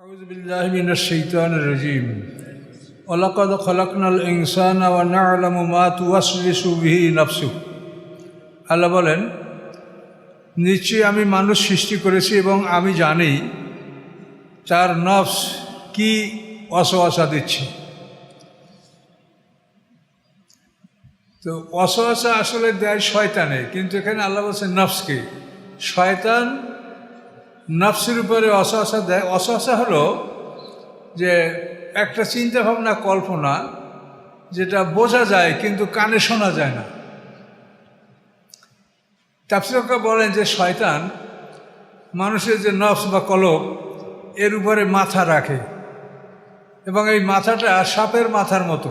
أعوذ بالله من الشيطان الرجيم ولقد خلقنا الإنسان ونعلم ما توسوس به نفسه আল্লাহ বলেন, নিশ্চয়ই আমি মানুষ সৃষ্টি করেছি এবং আমি জানি তার নফস কি ওয়াসওয়াসা দিচ্ছে। তো ওয়াসওয়াসা আসলে দেয় শয়তানে, কিন্তু এখানে আল্লাহ বলছেন নফসকে। শয়তান নফসের উপরে ওয়াসওয়াসা দেয়। ওয়াসওয়াসা হলো যে একটা চিন্তা ভাবনা, কল্পনা যেটা বোঝা যায় কিন্তু কানে শোনা যায় না। তাফসীরকাররা বলেন যে শয়তান মানুষের যে নফস বা কলব, এর উপরে মাথা রাখে এবং এই মাথাটা সাপের মাথার মতো,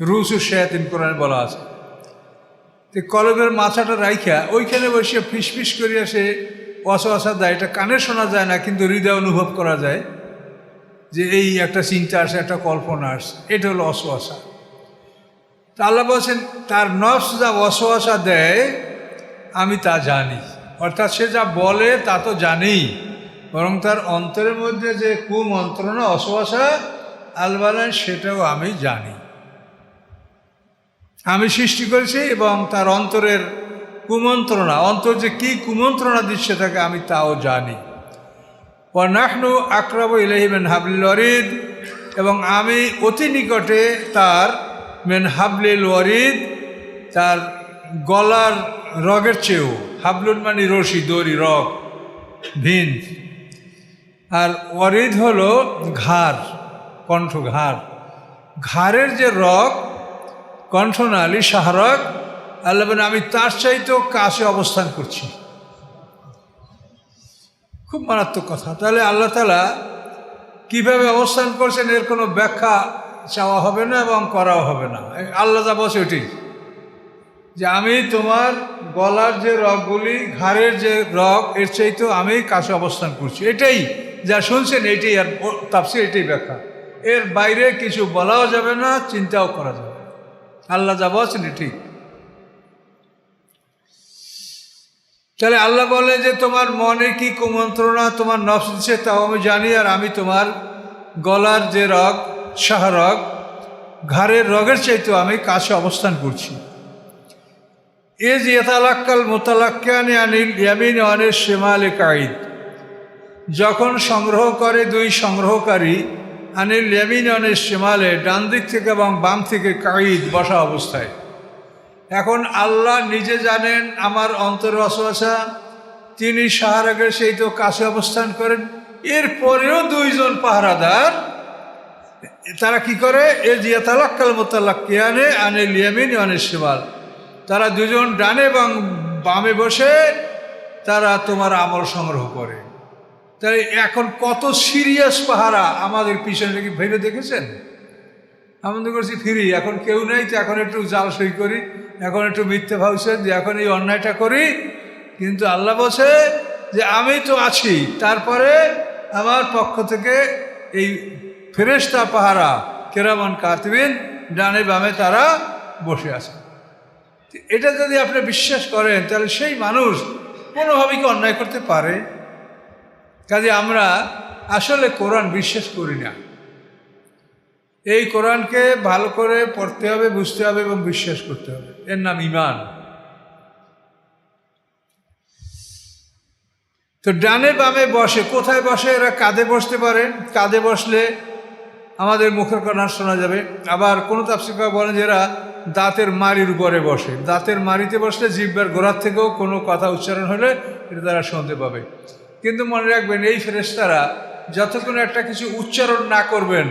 রুসু শায়াতিন কোরআনে বলা আছে। তো কলবের মাথাটা রাইখা ওইখানে বসে ফিসফিস করিয়া সে ওয়াসওয়াসা দেয়। এটা কানে শোনা যায় না, কিন্তু হৃদয় অনুভব করা যায় যে এই একটা চিন্তা আসে, একটা কল্পনা আসে। এটা হলো ওয়াসওয়াসা। তা আল্লাহ বলছেন তার নফস যা ওয়াসওয়াসা দেয় আমি তা জানি। অর্থাৎ সে যা বলে তা তো জানি, বরং তার অন্তরের মধ্যে যে কুমন্ত্রণা, ওয়াসওয়াসা আলবালান, সেটাও আমি জানি। আমি সৃষ্টি করেছি এবং তার অন্তরের কুমন্ত্রণা, অন্তর যে কী কুমন্ত্রণা দিচ্ছে তাকে আমি তাও জানি। ওয়া নাহনু আকরাবু ইলাইহি মিন হাবলিল ওয়ারিদ, এবং আমি অতি নিকটে তার মিন হাবলিল ওয়ারিদ, তার গলার রগের চেয়েও। হাবলুন মানে রশি, দড়ি, রগ, ভিন। আর ওয়ারিদ হলো ঘাড়, কণ্ঠ, ঘাড়। ঘাড়ের যে রগ, কণ্ঠনালী, শাহরগ, আল্লাহ বলেন আমি তার চাইতেও কাছে অবস্থান করছি। খুব মারাত্মক কথা। তাহলে আল্লাহ তাআলা কীভাবে অবস্থান করছেন এর কোনো ব্যাখ্যা চাওয়া হবে না এবং করাও হবে না। আল্লাহ যা বলছে ওটি, যে আমি তোমার গলার যে রগগুলি, ঘাড়ের যে রগ, এর চাইতেও আমি কাছে অবস্থান করছি। এটাই যা শুনছেন, এটাই আর তাফসীর, এটাই ব্যাখ্যা। এর বাইরে কিছু বলাও যাবে না, চিন্তাও করা যাবে না। আল্লাহ যা বলছেন ঠিক। তাহলে আল্লাহ বলে যে তোমার মনে কি কুমন্ত্রণা তোমার নফস দিচ্ছে তাও আমি জানি, আর আমি তোমার গলার যে রগ, শাহরগ, ঘাড়ের রগের চাইতেও আমি কাছে অবস্থান করছি। ইজ ইয়াতালাক্কাল মুতালাক্কিয়ানি আনিল ইয়ামিন ওয়া আনিশ শিমালি কাঈদ, যখন সংগ্রহ করে দুই সংগ্রহকারী, আনিল ইয়ামিন ওয়া আনিশ শিমালে, ডান দিক থেকে এবং বাম থেকে, কাঈদ, বসা অবস্থায়। এখন আল্লাহ নিজে জানেন আমার অন্তর ওয়াসওয়াসা, তিনি শাহরগের সেই তো কাছে অবস্থান করেন। এরপরেও দুইজন পাহারাদার, তারা কি করে? ইজ ইয়াতালাক্কাল মুতালাক্কিয়ানি আনিল ইয়ামিন ওয়া আনিশ শিমাল, তারা দুজন ডানে এবং বামে বসে তারা তোমার আমল সংগ্রহ করে। তাই এখন কত সিরিয়াস পাহারা আমাদের পিছনে, কি ভেবে দেখেছেন? আমরা করছি ফিরি, এখন কেউ নেই তো এখন একটু জাল সই করি, এখন একটু মিথ্যে ভাবছেন যে এখন এই অন্যায়টা করি। কিন্তু আল্লাহ বলছে যে আমি তো আছি, তারপরে আমার পক্ষ থেকে এই ফেরেশতা পাহারা, কিরামান কাতিবিন, ডানে বামে তারা বসে আছে। এটা যদি আপনি বিশ্বাস করেন তাহলে সেই মানুষ কোনোভাবেই কি অন্যায় করতে পারে? কাজে আমরা আসলে কোরআন বিশ্বাস করি না। এই কোরআনকে ভালো করে পড়তে হবে, বুঝতে হবে এবং বিশ্বাস করতে হবে। এর নাম ঈমান। তো ডানে বামে বসে, কোথায় বসে? এরা কাঁধে বসতে পারে, কাঁধে বসলে আমাদের মুখের কথা শোনা যাবে। আবার কোনো তাফসীরকার বলেন যে এরা দাঁতের মাড়ির উপরে বসে, দাঁতের মাড়িতে বসলে জিহ্বার গোড়ার থেকেও কোনো কথা উচ্চারণ হলে এটা তারা শুনতে পাবে। কিন্তু মনে রাখবেন, এই ফেরেশতারা যতক্ষণ একটা কিছু উচ্চারণ না করবেন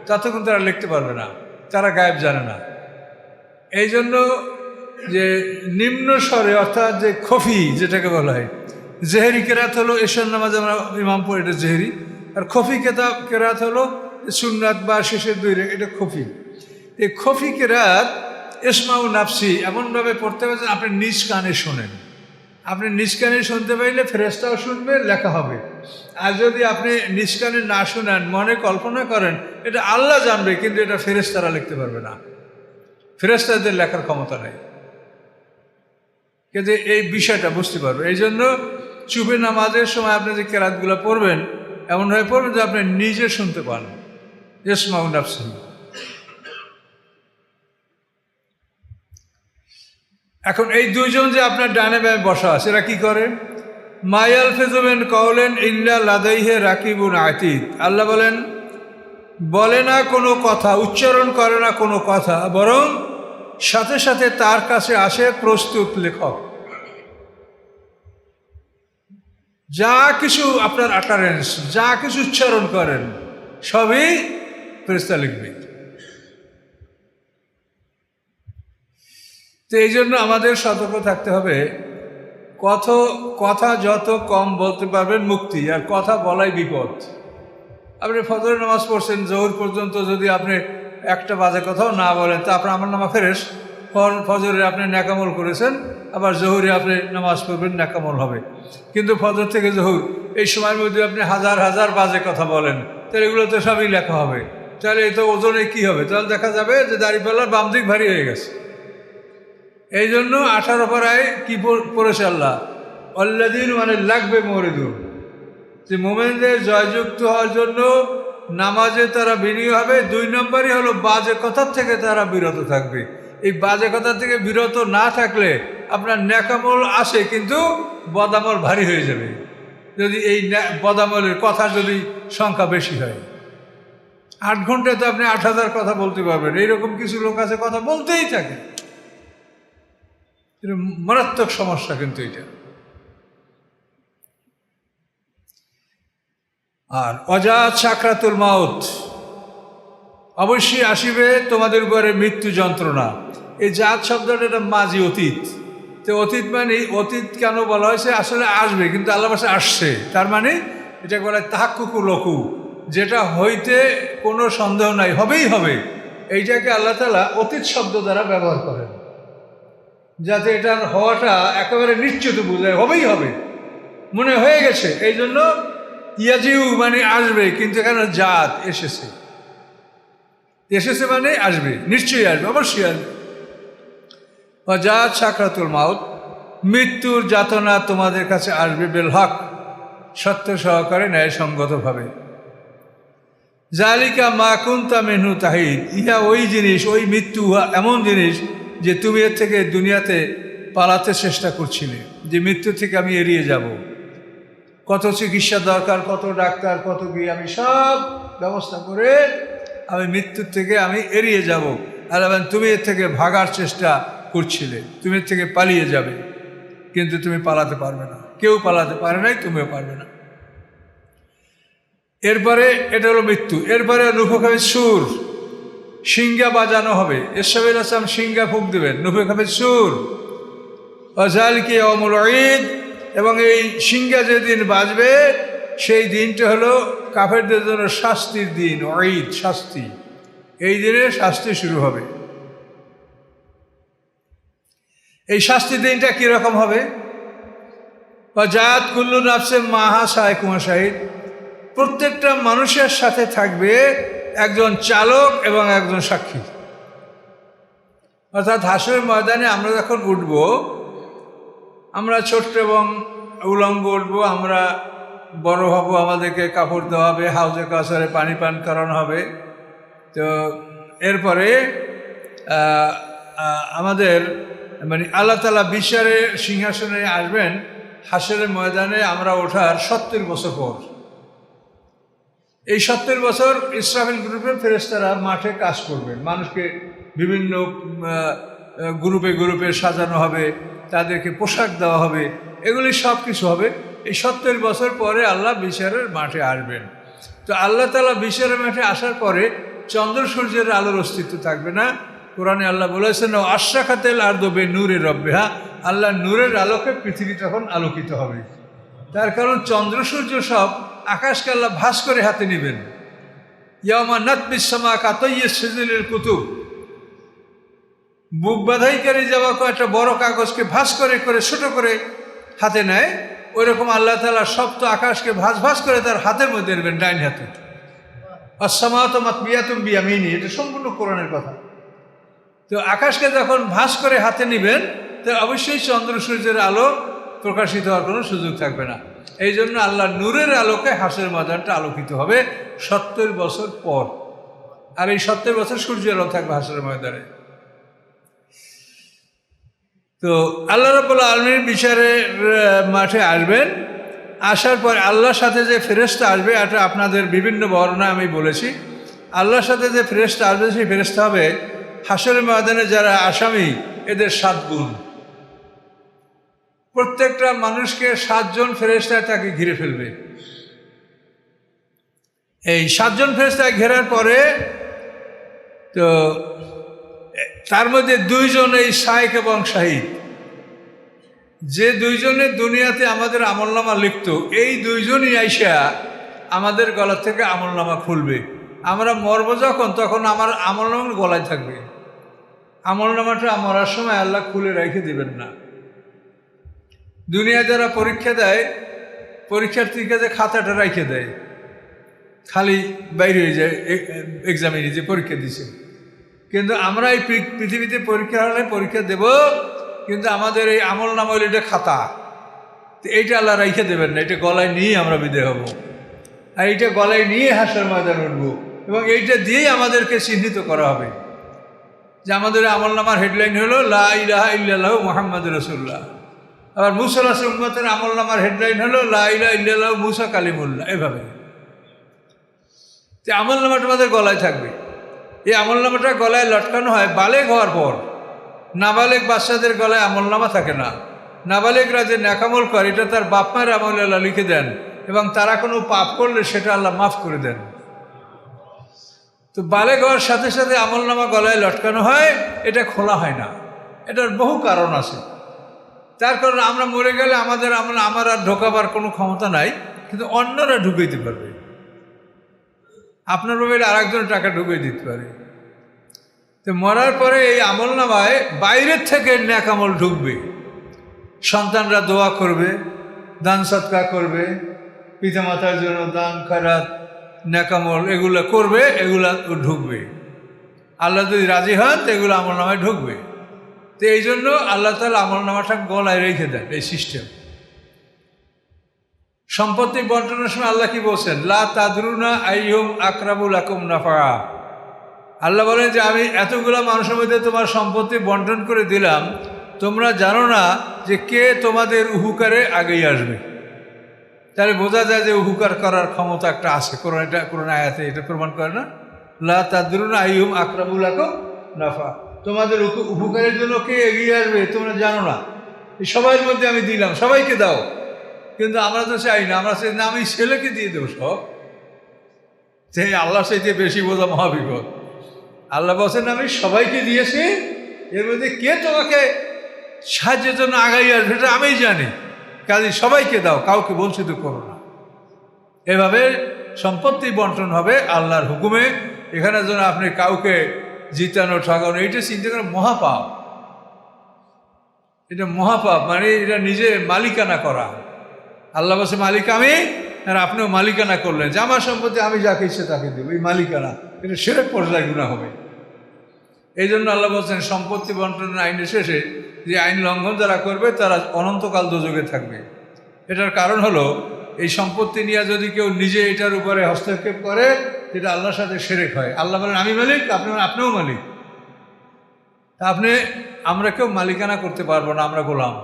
ততক্ষণ তারা লিখতে পারবে না, তারা গায়েব জানে না। এই জন্য যে নিম্ন স্বরে, অর্থাৎ যে খফি যেটাকে বলা হয়, জেহেরি কেরাত হলো এশার নামাজ আমরা ইমাম পড়ি, এটা জেহেরি। আর খফি কেরাত হলো সুন্নাত বা শেষের দুই রেখা, এটা খফি। এই খফি কেরাত ইসমাউ নাফসি এমনভাবে পড়তে হবে যে আপনি নিজ কানে শোনেন। আপনি নিজ কানে শুনতে পাইলে ফেরেশতাও শুনবে, লেখা হবে। আর যদি আপনি নিজ কানে না শুনেন, মনে কল্পনা করেন, এটা আল্লাহ জানবে, কিন্তু এটা ফেরেশতারা লিখতে পারবে না, ফেরেশতাদের লেখার ক্ষমতা নেই। কিন্তু এই বিষয়টা বুঝতে পারবে। এই জন্য চুপে নামাজের সময় আপনি যে কেরাতগুলো পড়বেন, এমন হয়ে পড়বেন যে আপনি নিজে শুনতে পান। ইসমাউ নাফসি। এখন এই দুইজন যে আপনার ডানে বামে বসা আছে, এরা কি করে? মায়াল ফেজমেন কওলেন ইল্লা লাদাইহে রাকিবুন আতীদ। আল্লাহ বলেন, বলে না কোনো কথা, উচ্চারণ করে না কোনো কথা, বরং সাথে সাথে তার কাছে আসে প্রস্তুত লেখক। যা কিছু আপনার আটারেন্স, যা কিছু উচ্চারণ করেন সবই ফেরেশতা লিখবে। তো এই জন্য আমাদের সতর্ক থাকতে হবে। কথা যত কম বলতে পারবেন মুক্তি, আর কথা বলাই বিপদ। আপনি ফজরের নামাজ পড়ছেন, জোহর পর্যন্ত যদি আপনি একটা বাজে কথাও না বলেন তা আপনার আমার নামা ফেরেশ। ফজরে আপনি ন্যাকামল করেছেন, আবার জোহরে আপনি নামাজ পড়বেন, ন্যাকামল হবে। কিন্তু ফজর থেকে জোহর এই সময়ের মধ্যে আপনি হাজার হাজার বাজে কথা বলেন, তাহলে এগুলো তো সবই লেখা হবে। তাহলে এই তো ওজনে কী হবে? তাহলে দেখা যাবে যে দাড়িপাল্লার বাম দিক ভারী হয়ে গেছে। এই জন্য 18 পারায় কি পড়েছে আল্লাহ? অল্লাদিন মানে লাগবে মরিদুন, যে মোমেনদের জয়যুক্ত হওয়ার জন্য নামাজে তারা বিনিয়োগ হবে। 2 নম্বরই হলো বাজে কথার থেকে তারা বিরত থাকবে। এই বাজে কথা থেকে বিরত না থাকলে আপনার ন্যাকামল আসে, কিন্তু বদামল ভারী হয়ে যাবে যদি এই বদামলের কথা যদি সংখ্যা বেশি হয়। 8 ঘন্টায় তো আপনি 8000 কথা বলতে পারবেন। এইরকম কিছু লোক আছে কথা বলতেই থাকে, মারাত্মক সমস্যা কিন্তু এটা। আর অজাত সাকরাতুল মাউত, অবশ্যই আসিবে তোমাদের উপরে মৃত্যু যন্ত্রণা। এই জাত শব্দটা একটা মাজি, অতীত। তো অতীত মানে, অতীত কেন বলা হয়েছে? আসলে আসবে, কিন্তু আল্লাহ ভাষায় আসছে। তার মানে এটা বলা তাহাক্কুকু লকু, যেটা হইতে কোনো সন্দেহ নাই, হবেই হবে। এইটাকে আল্লাহ তাআলা অতীত শব্দ দ্বারা ব্যবহার করেন, যাতে এটার হওয়াটা একেবারে নিশ্চিত বোঝায়, হবেই হবে, মনে হয়ে গেছে। এই জন্য ইয়াজিউ মানে আসবে, কিন্তু এখানে জাত এসেছে, এসেছে মানে আসবে, নিশ্চয়ই আসবে, অবশ্যই আসবে। জাত সাকরাতুল মাউত, মৃত্যুর যাতনা তোমাদের কাছে আসবে, বেল হক, সত্য সহকারে ন্যায়সঙ্গতভাবে। জালিকা মা কুনতা মিনহু তাহিদ, ইহা ওই জিনিস, ওই মৃত্যু এমন জিনিস যে তুমি এর থেকে দুনিয়াতে পালাতে চেষ্টা করছিলে, যে মৃত্যু থেকে আমি এড়িয়ে যাব। কত চিকিৎসা দরকার, কত ডাক্তার, কত কি, আমি সব ব্যবস্থা করে আমি মৃত্যুর থেকে আমি এড়িয়ে যাব। আর তুমি এর থেকে ভাগার চেষ্টা করছিলে, তুমি এর থেকে পালিয়ে যাবে, কিন্তু তুমি পালাতে পারবে না। কেউ পালাতে পারে নাই, তুমিও পারবে না। এরপরে এটা হলো মৃত্যু। এরপরে নুফখাবে সুর, সিংহা বাজানো হবে। ইসরাফিল আসলাম সিংহা ফুঁক দেবেন, নুফখাবে সুর। ওয়াজালিকা ইয়াউমুল ঈদ, এবং এই সিংহা যেদিন বাজবে সেই দিনটা হলো কাফেরদের জন্য শাস্তির দিন, ঈদ, শাস্তি। এই দিনে শাস্তি শুরু হবে। এই শাস্তির দিনটা কীরকম হবে? জাত কুল্লু নাফসে মাহা সায়কুমা শাহিদ, প্রত্যেকটা মানুষের সাথে থাকবে একজন চালক এবং একজন সাক্ষী। অর্থাৎ হাসরের ময়দানে আমরা যখন উঠব, আমরা ছোট্ট এবং উলঙ্গ উঠব, আমরা বড় হব, আমাদেরকে কাপড় দেওয়া হবে, হাউজে কাউসারে পানি পান করানো হবে। তো এরপরে আমাদের মানে আল্লাহ তাআলা বিচারের সিংহাসনে আসবেন হাসরের ময়দানে আমরা ওঠার 70 বছর পর। এই 70 বছর ইসরাফিল গ্রুপের ফেরেশতারা মাঠে কাজ করবেন, মানুষকে বিভিন্ন গ্রুপে গ্রুপে সাজানো হবে, তাদেরকে পোশাক দেওয়া হবে, এগুলি সব কিছু হবে। এই 70 বছর পরে আল্লাহ বিচারের মাঠে আসবেন। তো আল্লাহ তাআলা বিচারের মাঠে আসার পরে চন্দ্র সূর্যের আলোর অস্তিত্ব থাকবে না। কোরআনে আল্লাহ বলেছেন, আশরাকাতিল আরদু বিনূরি রাব্বিহা, আল্লাহ নূরের আলোকে পৃথিবী তখন আলোকিত হবে। তার কারণ চন্দ্র সূর্য সব আকাশকে আল্লাহ ভাস করে হাতে নেবেন। ইয়াউমা নাতমিস সামা কাতাইয়িস সিজিলিল কুতুব, বুক বাধাইকারী যাওয়া একটা বড় কাগজকে ভাস করে করে ছোট করে হাতে নেয়, ওই রকম আল্লাহ তাআলা সপ্ত আকাশকে ভাস ভাস করে তার হাতের মধ্যে নেবেন, ডাইন হাতে। আস-সামাওয়াতু মাতবিয়াতুম বিয়ামিনি, এটা সম্পূর্ণ কোরআনের কথা। তো আকাশকে যখন ভাস করে হাতে নেবেন, তো অবশ্যই চন্দ্র সূর্যের আলো প্রকাশিত হওয়ার কোনো সুযোগ থাকবে না। এই জন্য আল্লাহ নূরের আলোকে হাসরের ময়দানটা আলোকিত হবে 70 বছর পর। আর এই 70 বছর সূর্যের আলো থাকবে হাসরের ময়দানে। তো আল্লাহ রাব্বুল আলামিন বিচারের মাঠে আসবেন। আসার পর আল্লাহর সাথে যে ফেরেশতা আসবে, এটা আপনাদের বিভিন্ন বর্ণনা আমি বলেছি। আল্লাহর সাথে যে ফেরেশতা আসবে সেই ফেরেশতা হবে হাসরের ময়দানে যারা আসামি এদের 7 গুণ। প্রত্যেকটা মানুষকে 7 জন ফেরেশতা তাকে ঘিরে ফেলবে। এই 7 জন ফেরেশতা ঘেরার পরে তো তার মধ্যে 2 জন এই শায়েক এবং শাহিদ, যে 2 জনে দুনিয়াতে আমাদের আমলনামা লিখত, এই 2 জনই আইসা আমাদের গলা থেকে আমলনামা খুলবে। আমরা মরব যখন, তখন আমার আমলনামা গলায় থাকবে। আমলনামাটা মরার সময় আল্লাহ খুলে রেখে দেবেন না। দুনিয়া যারা পরীক্ষা দেয়, পরীক্ষার্থীর কাছে খাতাটা রেখে দেয়, খালি বাইরে হয়ে যায় এক্সামিনে যে পরীক্ষা দিছে। কিন্তু আমরা এই পৃথিবীতে পরীক্ষা হলে পরীক্ষা দেব, কিন্তু আমাদের এই আমলনামা হলো এটা খাতা, তো এইটা আল্লাহ রেখে দেবেন না। এটা গলায় নিয়ে আমরা বিদায় হব, আর এইটা গলায় নিয়ে হাসরের ময়দানে উঠব, এবং এইটা দিয়েই আমাদেরকে চিহ্নিত করা হবে যে আমাদের আমলনামার হেডলাইন হলো লা ইলাহা ইল্লাল্লাহু মুহাম্মাদুর রাসূলুল্লাহ। আবার মুসা আলাইহিস উম্মতের আমলনামার হেডলাইন হলো লা ইলাহা ইল্লাল্লাহু মুসা কালিমুল্লাহ। এভাবে যে আমলনামাটা আমাদের গলায় থাকবে। এই আমলনামাটা গলায় লটকানো হয় বালেগ হওয়ার পর। নাবালেগ বাচ্চাদের গলায় আমলনামা থাকে না। নাবালেগরা যে ন্যাকামল করে, এটা তার বাপ মায়ের আমল আল্লাহ লিখে দেন, এবং তারা কোনো পাপ করলে সেটা আল্লাহ মাফ করে দেন। তো বালেগ হওয়ার সাথে সাথে আমলনামা গলায় লটকানো হয়, এটা খোলা হয় না। এটার বহু কারণ আছে। তার কারণ আমরা মরে গেলে আমাদের আমার আর ঢোকাবার কোনো ক্ষমতা নাই, কিন্তু অন্যরা ঢুকাইতে পারবে। আপনার মোবাইলে আরেকজন টাকা ঢুকিয়ে দিতে পারে। তো মরার পরে এই আমলনামায় বাইরের থেকে নেক আমল ঢুকবে। সন্তানরা দোয়া করবে, দান সৎকার করবে, পিতামাতার জন্য দান খয়রাত নেক আমল এগুলো করবে, এগুলা ঢুকবে। আল্লাহ যদি রাজি হন তো এগুলো আমলনামায় ঢুকবে। তো এই জন্য আল্লাহ তাআলা আমলনামাটা গলায় রেখে দেন, এই সিস্টেম। সম্পত্তি বন্টনের সময় আল্লাহ কি বলছেন? লা তাদরুনা আইয়ুম আকরাবু লাকুম নাফা। আল্লাহ বলেন যে আমি এতগুলো মানুষের মধ্যে তোমার সম্পত্তি বন্টন করে দিলাম, তোমরা জানো না যে কে তোমাদের উপকারে আগেই আসবে। তাহলে বোঝা যায় যে উপকার করার ক্ষমতা একটা আছে। কোরআন আয়াতে এটা প্রমাণ করে না? লা তাদরুনা আইয়ুম আকরাবু লাকুম নাফা। তোমাদের উপকারের জন্য কে এগিয়ে আসবে তোমরা জানো না। এই সবার মধ্যে আমি দিলাম, সবাইকে দাও। কিন্তু আমরা তো চাই না, আমরা চাই না আমি ছেলেকে দিয়ে দেবো সব। যে আল্লাহ চাইতে বেশি বোঝা মহাবিপদ। আল্লাহ বলছেন আমি সবাইকে দিয়েছি, এর মধ্যে কে তোমাকে সাহায্যের জন্য আগাই আসবে সেটা আমিই জানি, কাজে সবাইকে দাও, কাউকে বঞ্চিত করো না। এভাবে সম্পত্তি বন্টন হবে আল্লাহর হুকুমে। এখানে যেন আপনি কাউকে জিতানো ঠকানো, এইটা চিন্তা করেন মহাপাপ। এটা মহাপাপ, মানে এটা নিজে মালিকানা করা। আল্লাহ বলছে মালিক আমি, আর আপনিও মালিকানা করলেন যে আমার সম্পত্তি আমি যাকে ইচ্ছে তাকে দেব, এই মালিকানা, এটা শিরক পর্যায়ে গুনাহ হবে। এই জন্য আল্লাহ বলছেন সম্পত্তি বন্টনের আইনের শেষে যে আইন লঙ্ঘন যারা করবে তারা অনন্তকাল দোজখে থাকবে। এটার কারণ হলো এই সম্পত্তি নিয়ে যদি কেউ নিজে এটার উপরে হস্তক্ষেপ করে, যেটা আল্লাহর সাথে শিরক হয়। আল্লাহ বলেন আমি মালিক, আপনিও মালিক। আমরা কেউ মালিকানা করতে পারবো না, আমরা গোলাম।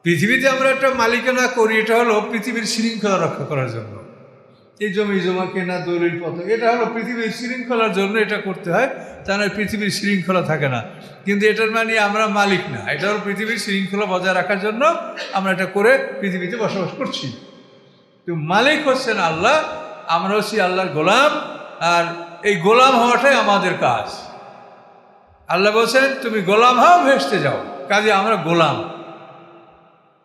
পৃথিবীতে আমরা একটা মালিকানা করি, এটা হলো পৃথিবীর শৃঙ্খলা রক্ষা করার জন্য। এই জমি জমা কেনা, দলিল পত্র, এটা হলো পৃথিবীর শৃঙ্খলার জন্য এটা করতে হয়, তাহলে পৃথিবীর শৃঙ্খলা থাকে না। কিন্তু এটার মানে আমরা মালিক না, এটা হলো পৃথিবীর শৃঙ্খলা বজায় রাখার জন্য আমরা এটা করে পৃথিবীতে বসবাস করছি। তো মালিক হচ্ছেন আল্লাহ, আমরা হচ্ছি আল্লাহর গোলাম, আর এই গোলাম হওয়াটাই আমাদের কাজ। আল্লাহ বলছেন তুমি গোলাম হও, ভেস্তে যাও, কাজে আমরা গোলাম।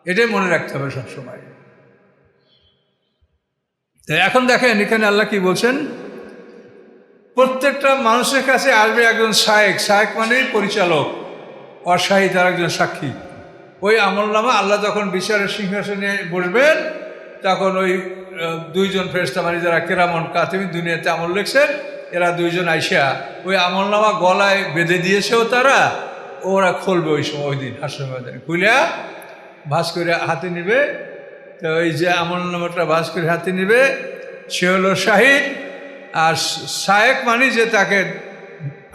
এটাই মনে রাখতে হবে সবসময়। এখন দেখেন এখানে আল্লাহ কি বলছেন, প্রত্যেকটা মানুষের কাছে আসবে একজন শায়েক। শায়েক মানে পরিচালক, অশাহী তার একজন সাক্ষী। ওই আমলনামা আল্লাহ যখন বিচারের সিংহাসনে বসবেন, তখন ওই 2 জন ফেরেশতা মানে যারা কেরামন কাতিবিন দুনিয়াতে আমল লিখছেন, এরা 2 জন আইসা ওই আমলনামা গলায় বেঁধে দিয়েছেও তারা, ওরা খুলবে ওই সময়, ওই দিন হাসরের ময়দানে খুলিয়া ভাঁজ করে হাতে নিবে, তো এই যে আমলনামাটা ভাঁজ করে হাতে নেবে সে হলো শাহিদ। আর শায়েক মানে যে তাকে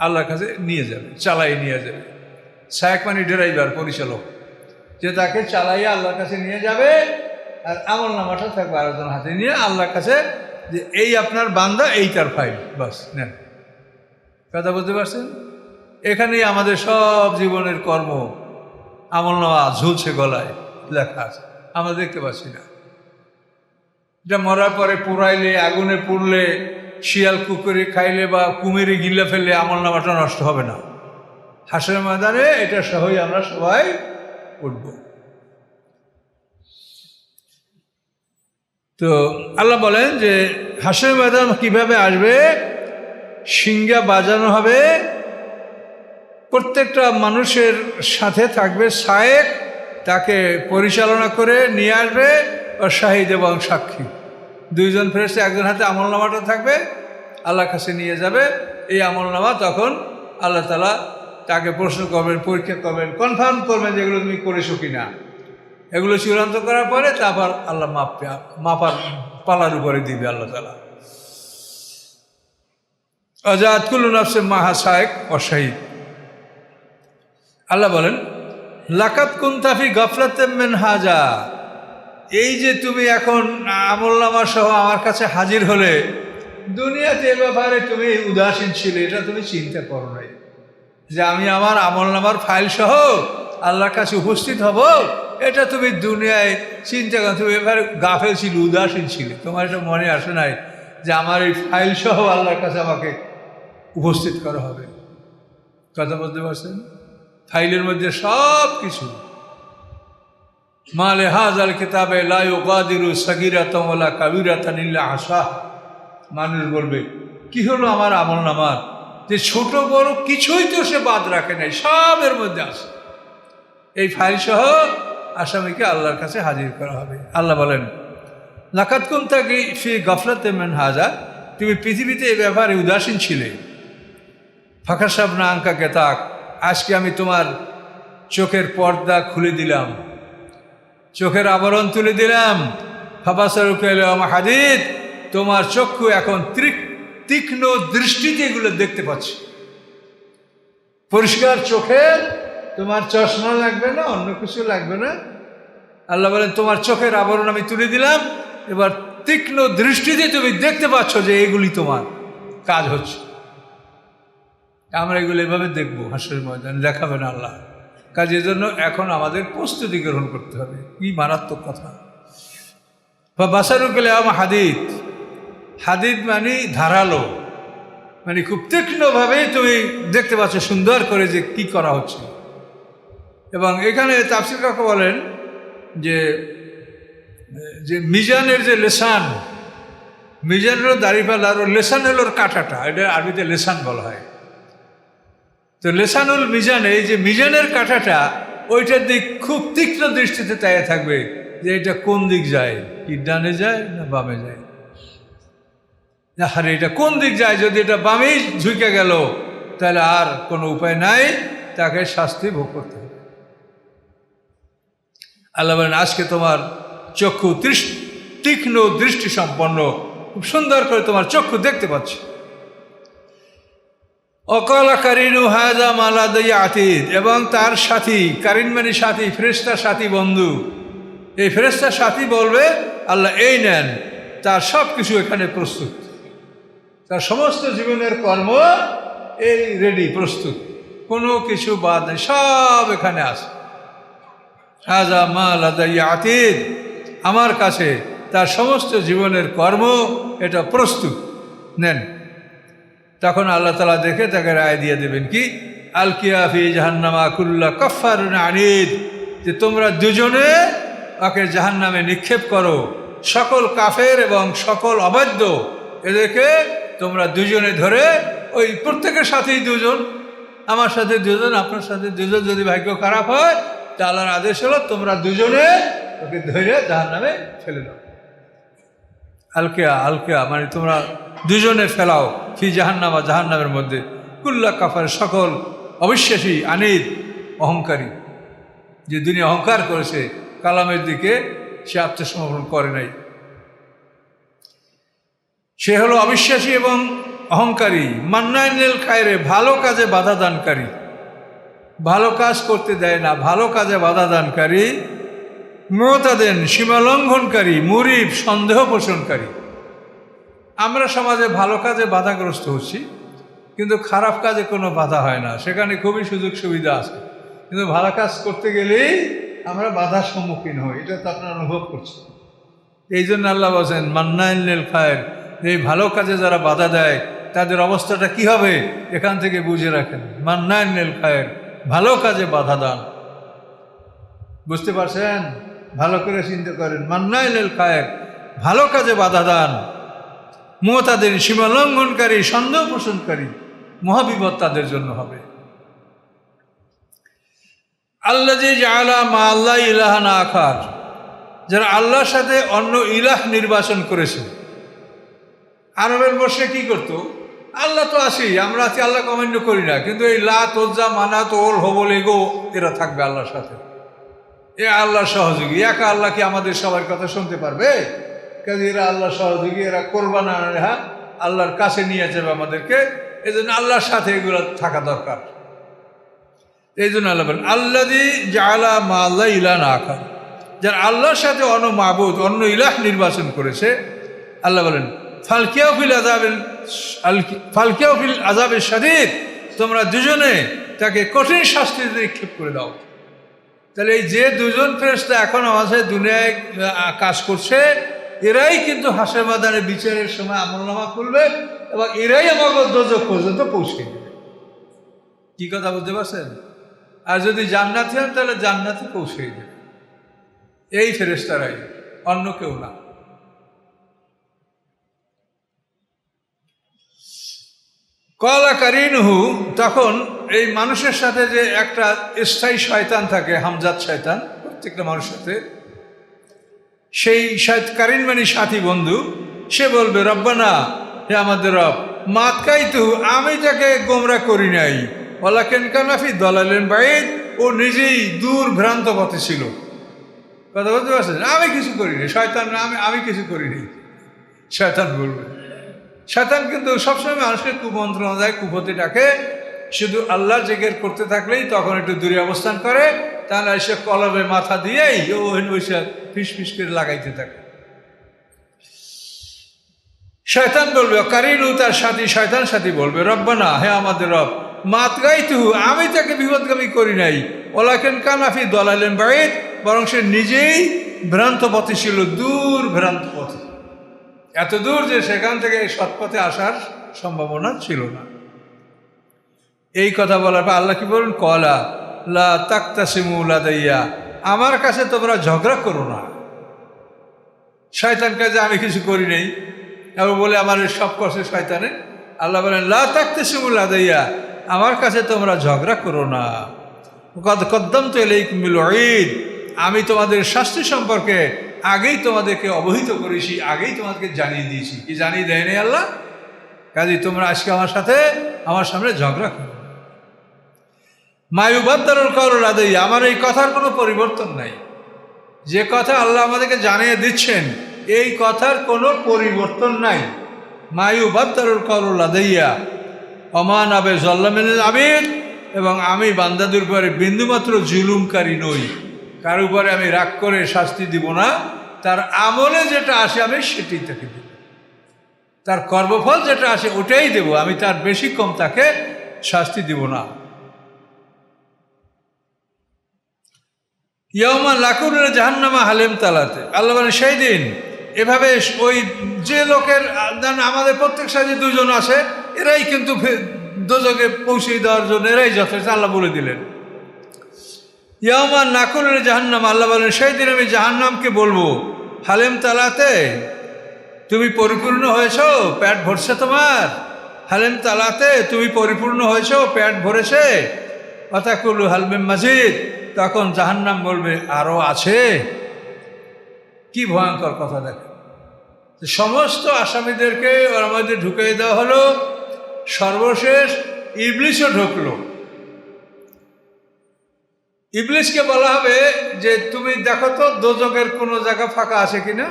আল্লাহর কাছে নিয়ে যাবে, চালাই নিয়ে যাবে। শায়েক মানে ড্রাইভার, পরিচালক, যে তাকে চালাইয়া আল্লাহর কাছে নিয়ে যাবে। আর আমলনামাটা থাকবে আরেকজন হাতে নিয়ে আল্লাহর কাছে, যে এই আপনার বান্দা, এই তার ফাইল, বাস নেন। কথা বলতে পারছেন? এখানেই আমাদের সব জীবনের কর্ম আমলনামা ঝুলছে গলায়, লেখা আছে, আমরা দেখতে পাচ্ছি না। এটা মরার পরে পুড়াইলে, আগুনে পুড়লে, শিয়াল কুকুরে খাইলে বা কুমিরে গিলে ফেললে আমলনামাটা নষ্ট হবে না। হাসরের ময়দানে এটা সহই আমরা সবাই উঠব। তো আল্লাহ বলেন যে হাসরের ময়দান কিভাবে আসবে, সিংহা বাজানো হবে, প্রত্যেকটা মানুষের সাথে থাকবে শায়েক, তাকে পরিচালনা করে নিয়ে আসবে, ও শাহিদ এবং সাক্ষী, দুইজন ফেরেশতা, একজন হাতে আমলনামাটা থাকবে, আল্লাহর কাছে নিয়ে যাবে। এই আমলনামা তখন আল্লাহ তাআলা তাকে প্রশ্ন করবেন, পরীক্ষা করবেন, কনফার্ম করবেন যেগুলো তুমি করেছো কিনা। এগুলো চূড়ান্ত করার পরে তারপর আল্লাহ মাপার পালার উপরে দিবে আল্লাহ তাআলা। আজাদ কুল্লু নাফসে মাহা শায়েক ও শাহিদ। আল্লাহ বলেন লাকাত কুনতাফি গাফলাতিম মিন হাজা, এই যে তুমি এখন আমলনামা সহ আমার কাছে হাজির হলে, দুনিয়াতে এ ব্যাপারে তুমি উদাসীন ছিলে, এটা তুমি চিন্তা করো নাই যে আমি আমার আমলনামার ফাইল সহ আল্লাহর কাছে উপস্থিত হব। এটা তুমি দুনিয়ায় চিন্তা করো, তুমি এবারে গাফেল ছিলে, উদাসীন ছিলে, তোমার এটা মনে আসে নাই যে আমার এই ফাইল সহ আল্লাহর কাছে আমাকে উপস্থিত করা হবে। কথা বলতে পারছেন? ফাইলের মধ্যে সব কিছু। মালে হাজাল কিতাবে লা ইউগাদিরু সাগীরাতান ওয়ালা কাবীরাতান ইল্লা আহসাহা। মানুষ বলবে কি হলো আমার আমলনামার, যে ছোট বড় কিছুই তো সে বাদ রাখে নাই, সবের মধ্যে আছে। এই ফাইল সহ আসামিকে আল্লাহর কাছে হাজির করা হবে। আল্লাহ বলেন লাকাত কুনতা ফি গাফলাতিম মিন হাজা, তুমি পৃথিবীতে এই ব্যাপারে উদাসীন ছিলে। ফাকাশাফনা আনকা গিতাক, আজকে আমি তোমার চোখের পর্দা খুলে দিলাম, চোখের আবরণ তুলে দিলাম। ফাবাসারুকা আল-ইয়াওমা হাদীদ, তোমার চক্ষু এখন তীক্ষ্ণ দৃষ্টিতে এগুলো দেখতে পাচ্ছি। পরিষ্কার চোখে, তোমার চশমা লাগবে না, অন্য কিছু লাগবে না। আল্লাহ বলেন তোমার চোখের আবরণ আমি তুলে দিলাম, এবার তীক্ষ্ণ দৃষ্টিতে তুমি দেখতে পাচ্ছ যে এগুলি তোমার কাজ হচ্ছে। আমরা এগুলো এভাবে দেখবো হাসরের ময়দানে, দেখাবে না আল্লাহ। কাজের জন্য এখন আমাদের প্রস্তুতি গ্রহণ করতে হবে। কি মারাত্মক কথা! বা বাসারুকুল হাদিদ, হাদিদ মানে ধারালো, মানে খুব তীক্ষ্ণভাবে তুমি দেখতে পাচ্ছ সুন্দর করে যে কি করা হচ্ছে। এবং এখানে তাফসীর কাকা বলেন যে যে মিজানের যে লেসান, মিজানেরও দাড়িপাল্লার লেসান হলো কাঁটাটা, এটা আরবিতে লেসান বলা হয়। তো লেসানুল মিজান, এই যে মিজানের কাঁটাটা, ওইটার দিক খুব তীক্ষ্ণ দৃষ্টিতে তাইয়ে থাকবে যে এটা কোন দিক যায়, কি ডানে যায় না বামে যায়, আরে এটা কোন দিক যায়। যদি এটা বামেই ঝুঁকে গেল তাহলে আর কোনো উপায় নাই, তাকে শাস্তি ভোগ করতে হবে। আল্লাহ বলেন আজকে তোমার চক্ষু তীক্ষ্ণ দৃষ্টি সম্পন্ন, খুব সুন্দর করে তোমার চক্ষু দেখতে পাচ্ছি। অকালা কারিনু হাজা মালাদাইয়া আতিদ, এবং তার সাথী, কারিন মানে সাথী, ফেরেশতার সাথী, বন্ধু। এই ফেরেশতার সাথী বলবে আল্লাহ এই নেন, তার সব কিছু এখানে প্রস্তুত, তার সমস্ত জীবনের কর্ম এই রেডি, প্রস্তুত, কোনো কিছু বাদ নেই, সব এখানে আছে। হাজা মালাদাইয়া আতিদ, আমার কাছে তার সমস্ত জীবনের কর্ম এটা প্রস্তুত, নেন। তখন আল্লাহ তাআলা দেখে তাকে রায় দিয়ে দেবেন কি, আলকিয়া ফি জাহান্নামা কুল্লা কাফফারিন আনিদ, যে তোমরা দুজনে ওকে জাহান্নামে নিক্ষেপ করো, সকল কাফের এবং সকল অবাধ্য, এদেরকে তোমরা দুজনে ধরে, ওই প্রত্যেকের সাথেই দুজন, আমার সাথে দুজন, আপনার সাথে দুজন, যদি ভাগ্য খারাপ হয় তা আল্লাহর আদেশ হলো তোমরা দুজনে ওকে ধরে জাহান্নামে ফেলে দাও। আলকিয়া, আলকিয়া মানে তোমরা দুজনে ফেলাও, ফি জাহান্নামা, জাহান্নামের মধ্যে, কুল্লা কাফার, সকল অবিশ্বাসী, আনিদ, অহংকারী, যে দুনিয়া অহংকার করেছে, কালামের দিকে সে আত্মসমর্পণ করে নাই। সে হলো অবিশ্বাসী এবং অহংকারী। মান্নাইনিল খায়রে, ভালো কাজে বাধা দানকারী, ভালো কাজ করতে দেয় না, ভালো কাজে বাধা দানকারী। মুতাদেন, সীমালঙ্ঘনকারী, মুরিব, সন্দেহ পোষণকারী। আমরা সমাজে ভালো কাজে বাধাগ্রস্ত হচ্ছি, কিন্তু খারাপ কাজে কোনো বাধা হয় না, সেখানে খুবই সুযোগ সুবিধা আছে। কিন্তু ভালো কাজ করতে গেলেই আমরা বাধার সম্মুখীন হই, এটা তো আপনারা অনুভব করছেন। এই জন্য আল্লাহ বলছেন মান্নাইনিল খায়ের, এই ভালো কাজে যারা বাধা দেয় তাদের অবস্থাটা কি হবে এখান থেকে বুঝে রাখেন। মান্নাইনিল খায়ের, ভালো কাজে বাধা দান। বুঝতে পারছেন? ভালো করে চিন্তা করেন। মান্নাইনিল খায়ের, ভালো কাজে বাধা দান। মুতাদিন, সীমালঙ্ঘনকারী, সন্দেহ পোষণকারী, মহাবিপদ তাদের জন্য হবে। আল্লাযী জাআলা মা আল্লাহ ইলাহান আখার, যারা আল্লাহর সাথে অন্য ইলাহ নির্বাচন করেছে। আরবের বসে কি করতো, আল্লাহ তো আছেই, আমরা আছি, আল্লাহ কমান্য করি না, কিন্তু এই লাত, উজ্জা, মানাত, ওল, হবল, এগো এরা থাকবে আল্লাহর সাথে। এ আল্লাহর সহযোগী। একা আল্লাহ কি আমাদের সবার কথা শুনতে পারবে? কাজে এরা আল্লাহর সহযোগী, এরা কোরবান, হ্যাঁ, আল্লাহর কাছে নিয়ে যাবে আমাদেরকে। এই জন্য আল্লাহর সাথে এগুলো থাকা দরকার। এই জন্য আল্লাহ বলেন আল্লাযী জাআলা মা আল্লাহ ইলাহান আখার, যারা আল্লাহর সাথে অন্য মাবুদ, অন্য ইলাহ নির্বাচন করেছে। আল্লাহ বলেন ফালকিয়াও ফিল আযাবিশ শাদীদ, তোমরা দুজনে তাকে কঠিন শাস্তিতে নিক্ষেপ করে দাও। তাহলে এই যে দুজন ফেরেশতা এখন আমাদের দুনিয়ায় কাজ করছে, এরাই কিন্তু হাসরের ময়দানে বিচারের সময় আমলনামা খুলবে এবং এরাই আমাকে দোজখ পর্যন্ত পৌঁছে দেবে। কি কথা বুঝতে পারছেন? আর যদি জান্নাতি হন তাহলে জান্নাতে পৌঁছে দেবে এই ফেরেশতারাই, অন্য কেউ না। কলা কারিনহু, তখন এই মানুষের সাথে যে একটা স্থায়ী শয়তান থাকে, হামজাত শয়তান, প্রত্যেকটা মানুষের সাথে, সেই কারিন মানে সাথী, বন্ধু, সে বলবে রব্বানা, হে আমাদের রব, মাতকাইতু, আমি তাকে গোমরা করি নাই, ওয়ালাকিন কানা ফি দালালিন বাঈদ, ও নিজেই দূর ভ্রান্ত পথে ছিল। কথা বলতে পারছেন? আমি কিছু করিনি, শয়তান না, আমি কিছু করিনি, শয়তান বলবে। শয়তান কিন্তু সবসময় মানুষকে কুমন্ত্রণা দেয়, কুপথে ডাকে। শুধু আল্লাহর জিকির করতে থাকলেই তখন একটু দূরে অবস্থান করে, তাহলে এসে কলবে মাথা দিয়েই ও বসে ফিস ফিস করে লাগাইতে থাকে। শয়তান বলবে, কারিনু তার সাথী, শয়তান সাথী বলবে রব্বানা, হে আমাদের রব, মাতগাইতু, আমি তাকে বিপদগামী করি নাই, ওয়ালাকিন কানা ফি দালালিন বাঈদ, বরং সে নিজেই ভ্রান্ত পথে ছিল, দূর ভ্রান্ত পথে, এত দূর যে সেখান থেকে সৎপথে আসার সম্ভাবনা ছিল না। এই কথা বলার পর আল্লাহ কি বলেন, কলা লা তাকতাসিমু লাদাইয়া, আমার কাছে তোমরা ঝগড়া করো না। শয়তান কাজে আমি কিছু করি নাই এবং বলে আমার সব করছে শয়তানে। আল্লাহ বলেন লা তাকতাসিমু লাদাইয়া, আমার কাছে তোমরা ঝগড়া করো না। কদ্দামতু ইলাইকুম বিল ওয়াঈদ, আমি তোমাদের শাস্তি সম্পর্কে আগেই তোমাদেরকে অবহিত করেছি, আগেই তোমাদেরকে জানিয়ে দিয়েছি। কি জানিয়ে দেয় নাই আল্লাহ? কাজে তোমরা আজকে আমার সামনে ঝগড়া করো। মায়ুবাদ্দারুল কাউলু লাদাইয়া, আমার এই কথার কোনো পরিবর্তন নাই। যে কথা আল্লাহ আমাদেরকে জানিয়ে দিচ্ছেন, এই কথার কোনো পরিবর্তন নাই। মায়ুবাদ্দারুল কাউলু লাদাইয়া ওমা আবে যাল্লামিল আবিদ, এবং আমি বান্দাদের উপরে বিন্দুমাত্র জুলুমকারী নই। কার উপরে আমি রাগ করে শাস্তি দিব না, তার আমলে যেটা আসে আমি সেটাই তাকে দেব, তার কর্মফল যেটা আসে ওটাই দেব, আমি তার বেশি কম তাকে শাস্তি দিব না। ইয়াউমা লাকুনুর জাহান্নামা হালিম তালাতে, আল্লাহ বলেন সেই দিন এভাবে ওই যে লোকের, আমাদের প্রত্যেক সাথে দুজন আছে, এরাই কিন্তু দোজখে পৌঁছে দেওয়ার জন্য এরাই যথেষ্ট, আল্লাহ বলে দিলেন। ইয়াউমা নাকুনুর জাহান্নাম, আল্লাহ বলেন সেই দিন আমি জাহান্নামকে বলবো, হালিম তালাতে, তুমি পরিপূর্ণ হয়েছো, পেট ভরছে তোমার? হালিম তালাতে, তুমি পরিপূর্ণ হয়েছো, পেট ভরেছে? ওয়াতাকুলু হাল মিন মাজিদ, তখন জাহান্নাম বলবে আরও আছে। কি ভয়ঙ্কর কথা! দেখেন, সমস্ত আসামিদেরকে ওর মধ্যে ঢুকিয়ে দেওয়া হলো, সর্বশেষ ইবলিসও ঢুকলো। ইবলিসকে বলা হবে যে তুমি দেখো তো দোজখের কোনো জায়গা ফাঁকা আছে কিনা।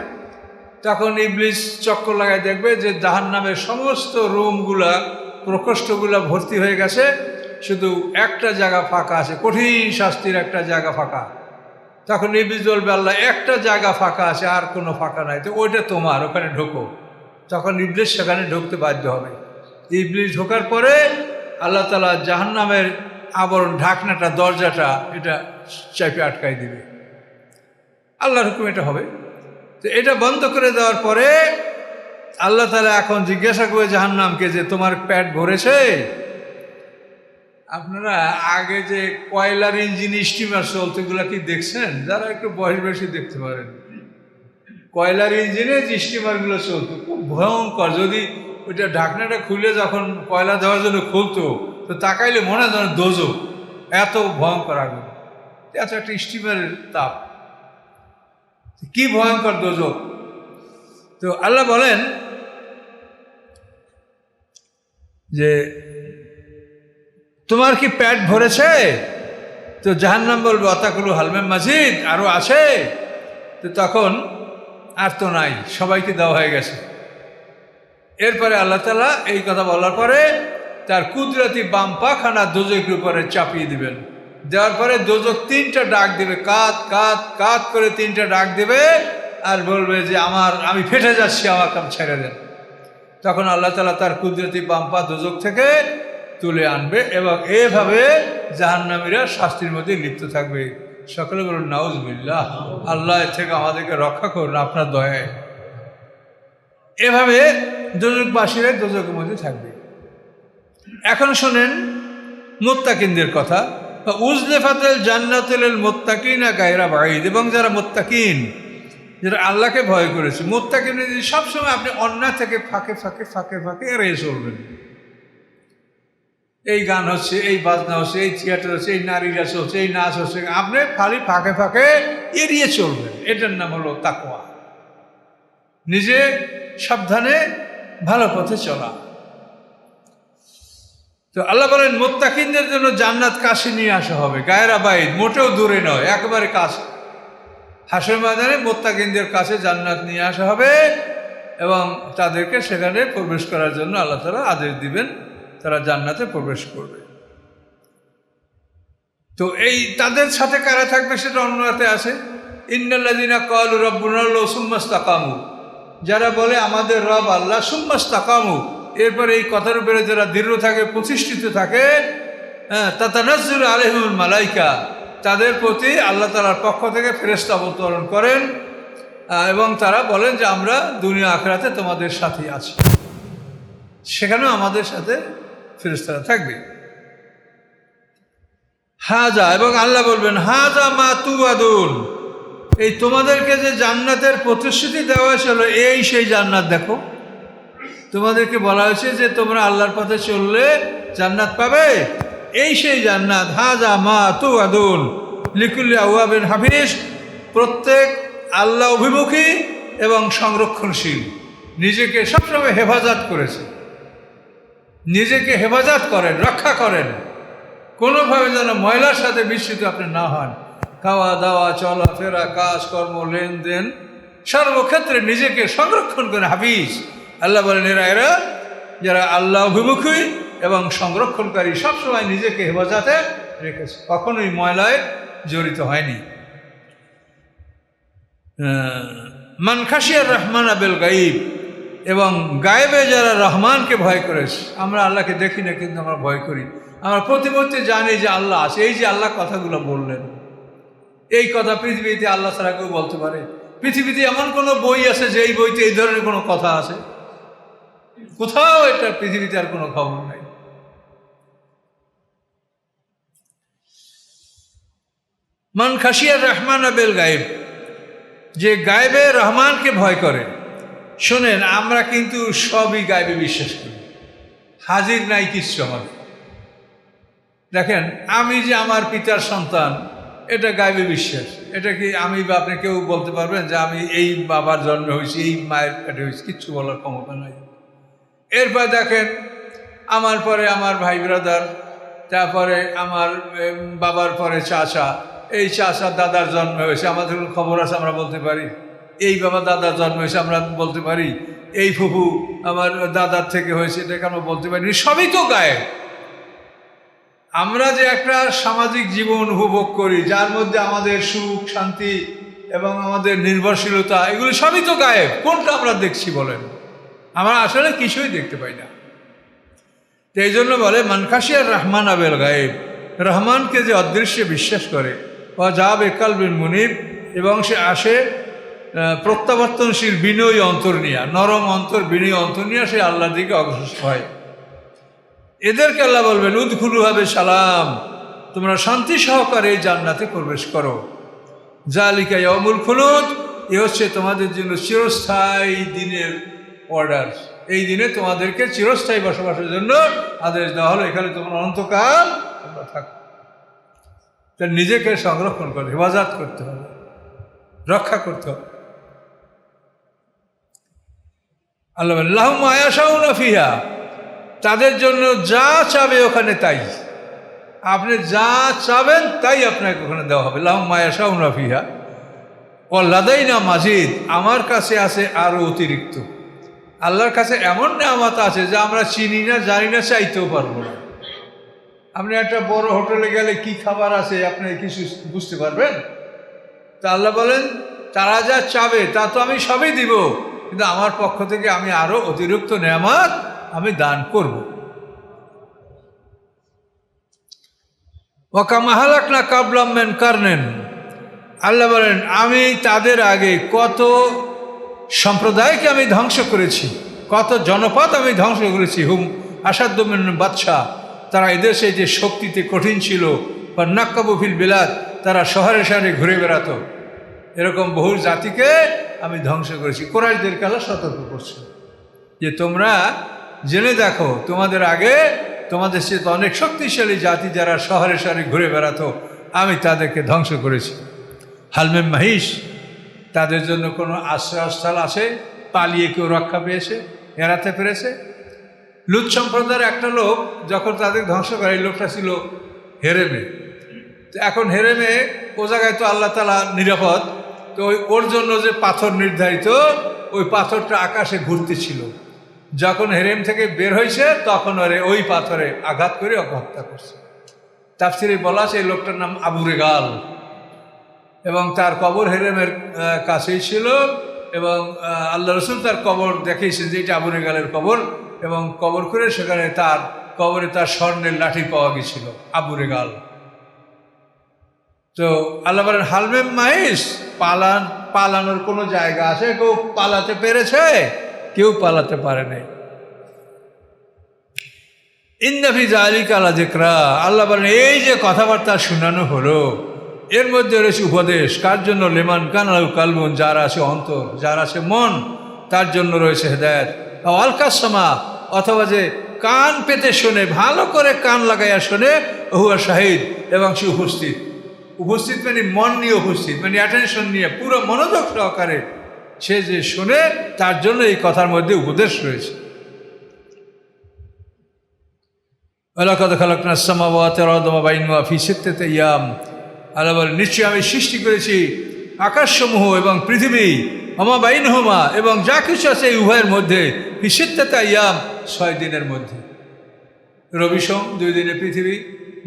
তখন ইবলিস চক্কর লাগায় দেখবে যে জাহান্নামের সমস্ত রুমগুলা, প্রকোষ্ঠগুলা ভর্তি হয়ে গেছে, শুধু একটা জায়গা ফাঁকা আছে, কঠিন শাস্তির একটা জায়গা ফাঁকা। তখন ইবলিস বলবে, আল্লাহ একটা জায়গা ফাঁকা আছে, আর কোনো ফাঁকা নাই, তো ওইটা তোমার, ওখানে ঢোকো। তখন ইবলিস সেখানে ঢুকতে বাধ্য হবে। ইবলিস ঢোকার পরে আল্লাহ তাআলা জাহান্নামের আবরণ, ঢাকনাটা, দরজাটা এটা চাপে আটকাই দিবে। আল্লাহর হুকুম এটা হবে। তো এটা বন্ধ করে দেওয়ার পরে আল্লাহ তাআলা এখন জিজ্ঞাসা করে জাহান্নামকে যে তোমার পেট ভরেছে? আপনারা আগে যে কয়লার ইঞ্জিন স্টিমার চলতো, এগুলো কি দেখছেন? যারা একটু বয়স বেশি দেখতে পারেন, কয়লার ইঞ্জিনে যে স্টিমারগুলো চলতো খুব ভয়ঙ্কর। যদি ওইটা ঢাকনাটা খুলে যখন কয়লা দেওয়ার জন্য খুলতো, তো তাকাইলে মনে হয় যেন দোজখ, এত ভয়ঙ্কর আগুন, এত একটা স্টিমারের তাপ, কি ভয়ঙ্কর দোজখ। তো আল্লাহ বলেন যে তোমার কি পেট ভরেছে? তো জাহান্নাম বলবে, অতাকুলু হালমে মাজিদ, আরো আছে? তো তখন আর তো নাই, সবাইকে দেওয়া হয়ে গেছে। এরপরে আল্লাহ তাআলা এই কথা বলার পরে তার কুদরতি বাম পাখানা দোজখের উপরে চাপিয়ে দিবেন। দেওয়ার পরে দোজখ তিনটা ডাক দেবে, কাত কাত কাত করে তিনটা ডাক দেবে, আর বলবে যে আমি ফেটে যাচ্ছি, আমার কাম ছেড়ে দেন। তখন আল্লাহ তাআলা তার কুদরতি বাম পা দোজখ থেকে তুলে আনবে, এবং এভাবে জাহান্নামীরা শাস্তির মধ্যে লিপ্ত থাকবে। সকলে বলুন নাউজুবিল্লাহ। আল্লাহ এর থেকে আমাদেরকে রক্ষা করুন আপনার দয়ায়। এভাবে দোজখবাসীরা দোজখের মধ্যে থাকবে। এখন শোনেন মুত্তাকিনদের কথা। উজলেফাতুল জান্নাতুল মুত্তাকিনা গায়রা বাঈদ, এবং যারা মুত্তাকিন, যারা আল্লাহকে ভয় করেছে, মুত্তাকিন সবসময় আপনি অন্যায় থেকে ফাঁকে ফাঁকে ফাঁকে ফাঁকে এড়িয়ে চলবেন। এই গান হচ্ছে, এই বাজনা হচ্ছে, এই থিয়েটার হচ্ছে, এই নারীরা চলছে, এই নাচ হচ্ছে, আপনি খালি ফাঁকে ফাঁকে এড়িয়ে চলবেন। এটার নাম হলো তাকওয়া, নিজে সাবধানে ভালো পথে চলা। তো আল্লাহ বলেন মুত্তাকিনদের জন্য জান্নাত কাছে নিয়ে আসা হবে, গায়রা বাঈদ, মোটেও দূরে নয়, একেবারে কাছে। হাসর ময়দানে মুত্তাকিনদের কাছে জান্নাত নিয়ে আসা হবে, এবং তাদেরকে সেখানে প্রবেশ করার জন্য আল্লাহ তাআলা আদেশ দিবেন, তারা জান্নাতে প্রবেশ করবে। তো এই তাদের সাথে কারা থাকবে সেটা অন্যতে আছে। ইন্নাল্লাযীনা ক্বালু রাব্বুনাল্লাহু সুম্মা ইসতাকামু, যারা বলে আমাদের রব আল্লাহ, সুম্মা ইসতাকামু, এরপরে এই কথার উপরে যারা দৃঢ় থাকে, প্রতিষ্ঠিত থাকে, তাতানাজ্জালু আলাইহিমুল মালাইকা, তাদের প্রতি আল্লাহ তাআলার পক্ষ থেকে ফেরেশতা অবতরণ করেন, এবং তারা বলেন যে আমরা দুনিয়া আখিরাতে তোমাদের সাথে আছি, সেখানেও আমাদের সাথে ফেরেশতারা থাকবে। হাজা, এবং আল্লাহ বলবেন হাজা মা তুআদুন, এই তোমাদেরকে যে জান্নাতের প্রতিশ্রুতি দেওয়া হয়েছিল, এই সেই জান্নাত দেখো। তোমাদেরকে বলা হয়েছে যে তোমরা আল্লাহর পথে চললে জান্নাত পাবে, এই সেই জান্নাত। হাজা মা তুআদুন লিকুল্লি আওয়াবিন হাফিজ, প্রত্যেক আল্লাহ অভিমুখী এবং সংরক্ষণশীল, নিজেকে সবসময় হেফাজত করেছে, নিজেকে হেফাজত করেন, রক্ষা করেন, কোনোভাবে যেন ময়লার সাথে মিশ্রিত আপনি না হন। খাওয়া দাওয়া, চলাফেরা, কাজকর্ম, লেনদেন, সর্বক্ষেত্রে নিজেকে সংরক্ষণ করে হাফিজ। আল্লাহ বলেন এরা যারা আল্লাহ অভিমুখী এবং সংরক্ষণকারী, সবসময় নিজেকে হেফাজতে রেখেছে, কখনোই ময়লায় জড়িত হয়নি। মান খাশিয়ার রহমান বিল গায়ব, এবং গায়েবে যারা রহমানকে ভয় করেছে। আমরা আল্লাহকে দেখি না, কিন্তু আমরা ভয় করি, আমরা প্রতিমধ্যে জানি যে আল্লাহ আছে। এই যে আল্লাহ কথাগুলো বললেন, এই কথা পৃথিবীতে আল্লাহ ছাড়া কেউ বলতে পারে? পৃথিবীতে এমন কোনো বই আছে যে এই বইতে এই ধরনের কোনো কথা আছে? কোথাও এটা পৃথিবীতে আর কোনো খবর নাই। মান খাশিয়ার রহমান বিল গায়েব, যে গায়েবে রহমানকে ভয় করে। শোনেন, আমরা কিন্তু সবই গায়েবে বিশ্বাস করি, হাজির নাই কিচ্ছু আমাদের। দেখেন, আমি যে আমার পিতার সন্তান, এটা গায়েবে বিশ্বাস। এটা কি আমি বা আপনি কেউ বলতে পারবেন যে আমি এই বাবার জন্মে হয়েছি, এই মায়ের পেটে হয়েছি? কিচ্ছু বলার ক্ষমতা নাই। এরপর দেখেন, আমার পরে আমার ভাই ব্রাদার, তারপরে আমার বাবার পরে চাচা, এই চাচা দাদার জন্ম হয়েছে, আমাদের কোনো খবর আছে আমরা বলতে পারি? এই বাবা দাদার জন্ম হয়েছে আমরা বলতে পারি? এই ফুফু আমার দাদার থেকে হয়েছে, এটাকে আমরা বলতে পারি? সবই তো গায়েব। আমরা যে একটা সামাজিক জীবন উপভোগ করি, যার মধ্যে আমাদের সুখ শান্তি এবং আমাদের নির্ভরশীলতা, এগুলো সবই তো গায়েব। কোনটা আমরা দেখছি বলেন? আমরা আসলে কিছুই দেখতে পাই না। তো এই জন্য বলে মানখাসিয়ার রহমান আবেল গায়েব, রহমানকে যে অদৃশ্যে বিশ্বাস করে, ও যাবে কালবিন মুনিব, এবং সে আসে প্রত্যাবর্তনশীল বিনয়ী অন্তর নিয়ে, নরম অন্তর বিনয়ী অন্তর নিয়ে সে আল্লাহর দিকে অগ্রসর হয়। এদেরকে আল্লাহ বলবেন উদখুলু হবে সালাম, তোমরা শান্তি সহকারে জান্নাতে প্রবেশ করো। জালিকা ইয়াউমুল খুলুদ, এ হচ্ছে তোমাদের জন্য চিরস্থায়ী দিনের অর্ডার। এই দিনে তোমাদেরকে চিরস্থায়ী বসবাসের জন্য আদেশ দেওয়া হলো, এখানে তোমরা অনন্তকাল তোমরা থাকো। তা নিজেকে সংরক্ষণ করে হেফাজত করতে হবে, রক্ষা করতে হবে। আল্লাহ লাহুম মা ইয়াশাউনা ফিহা, তাদের জন্য যা চাবে ওখানে তাই, আপনি যা চাবেন তাই আপনাকে ওখানে দেওয়া হবে। লাহুম মা ইয়াশাউনা ফিহা ওয়া লাদাইনা মাজিদ, আমার কাছে আছে আরও অতিরিক্ত। আল্লাহর কাছে এমন নেয়ামত আছে যা আমরা চিনি না, জানি না, চাইতেও পারবো না। আপনি একটা বড় হোটেলে গেলে কি খাবার আছে আপনি কিছু বুঝতে পারবেন? তা আল্লাহ বলেন তারা যা চাবে তা তো আমি সবই দিব, কিন্তু আমার পক্ষ থেকে আমি আরও অতিরিক্ত নেয়ামত আমি দান করব। ওয়াকামা হালাকনা কাবলাম মিন কারনিন, আল্লাহ বলেন আমি তাদের আগে কত সম্প্রদায়কে আমি ধ্বংস করেছি, কত জনপদ আমি ধ্বংস করেছি। হুম আসাদ্দ মিন বাদশাহ, তারা এদেশে যে শক্তিতে কঠিন ছিল। বা নাক্কাবু ফিল বিলাদ, তারা শহরে শহরে ঘুরে বেড়াতো। এরকম বহু জাতিকে আমি ধ্বংস করেছি। কুরাইশদেরকে আল্লাহ সতর্ক করছে যে তোমরা জেনে দেখো, তোমাদের আগে তোমাদের সে অনেক শক্তিশালী জাতি যারা শহরে শহরে ঘুরে বেড়াতো, আমি তাদেরকে ধ্বংস করেছি। হালমে মাহিস, তাদের জন্য কোনো আশ্রয়স্থল আছে? পালিয়ে কেউ রক্ষা পেয়েছে, এড়াতে পেরেছে? লুত সম্প্রদায়ের একটা লোক যখন তাদের ধ্বংস করে, এই লোকটা ছিল হেরেমে। তো এখন হেরেমে ও জায়গায় তো আল্লাহ তাআলা নিরাপদ, তো ওর জন্য যে পাথর নির্ধারিত, ওই পাথরটা আকাশে ঘুরতেছিল। যখন হেরেম থেকে বের হয়েছে তখন ওই পাথরে আঘাত করে ওকে হত্যা করছে। তাফসিরে বলা আছে এই লোকটার নাম আবু রেগাল, এবং তার কবর হেরেমের কাছেই ছিল। এবং আল্লাহ রসুল তার কবর দেখিয়েছেন যে এটা আবু রেগালের কবর, এবং কবর করে সেখানে তার কবরে তার স্বর্ণের লাঠি পাওয়া গেছিল, আবু রেগাল। তো আল্লাহ বলেন হালমেম মাহিস, পালানোর কোনো জায়গা আছে? কেউ পালাতে পেরেছে? কেউ পালাতে পারে নাই। ইন্না ফি যালিকা লাযিকরা, আল্লাহ বলেন এই যে কথাবার্তা শোনানো হলো এর মধ্যে রয়েছে উপদেশ। কার জন্য? লিমান কানা লাহু কালবুন, যার আছে অন্তর, যার আছে মন, তার জন্য রয়েছে হেদায়েত। আলকাস সামা, অথবা যে কান পেতে শোনে, ভালো করে কান লাগাইয়া শোনে, হুয়া শাহিদ, এবং সে উপস্থিত। উপস্থিত মানে মন নিয়ে উপস্থিত, মানে অ্যাটেনশন নিয়ে পুরো মনোযোগ সহকারে সে যে শোনে, তার জন্য এই কথার মধ্যে উপদেশ রয়েছে। ওয়ালাকাদ খালাকনাস সামাওয়াতি ওয়াল আরদা ওয়া বাইনাহুমা ফি সিত্তাতি আইয়াম, আল্লাহ বলেন নিশ্চয়ই আমি সৃষ্টি করেছি আকাশসমূহ এবং পৃথিবী, ওমা বাইনাহুমা, এবং যা কিছু আছে এই উভয়ের মধ্যে, ফি সিত্তাতি আইয়াম, 6 দিনের মধ্যে। রবি সোম 2 দিনে পৃথিবী,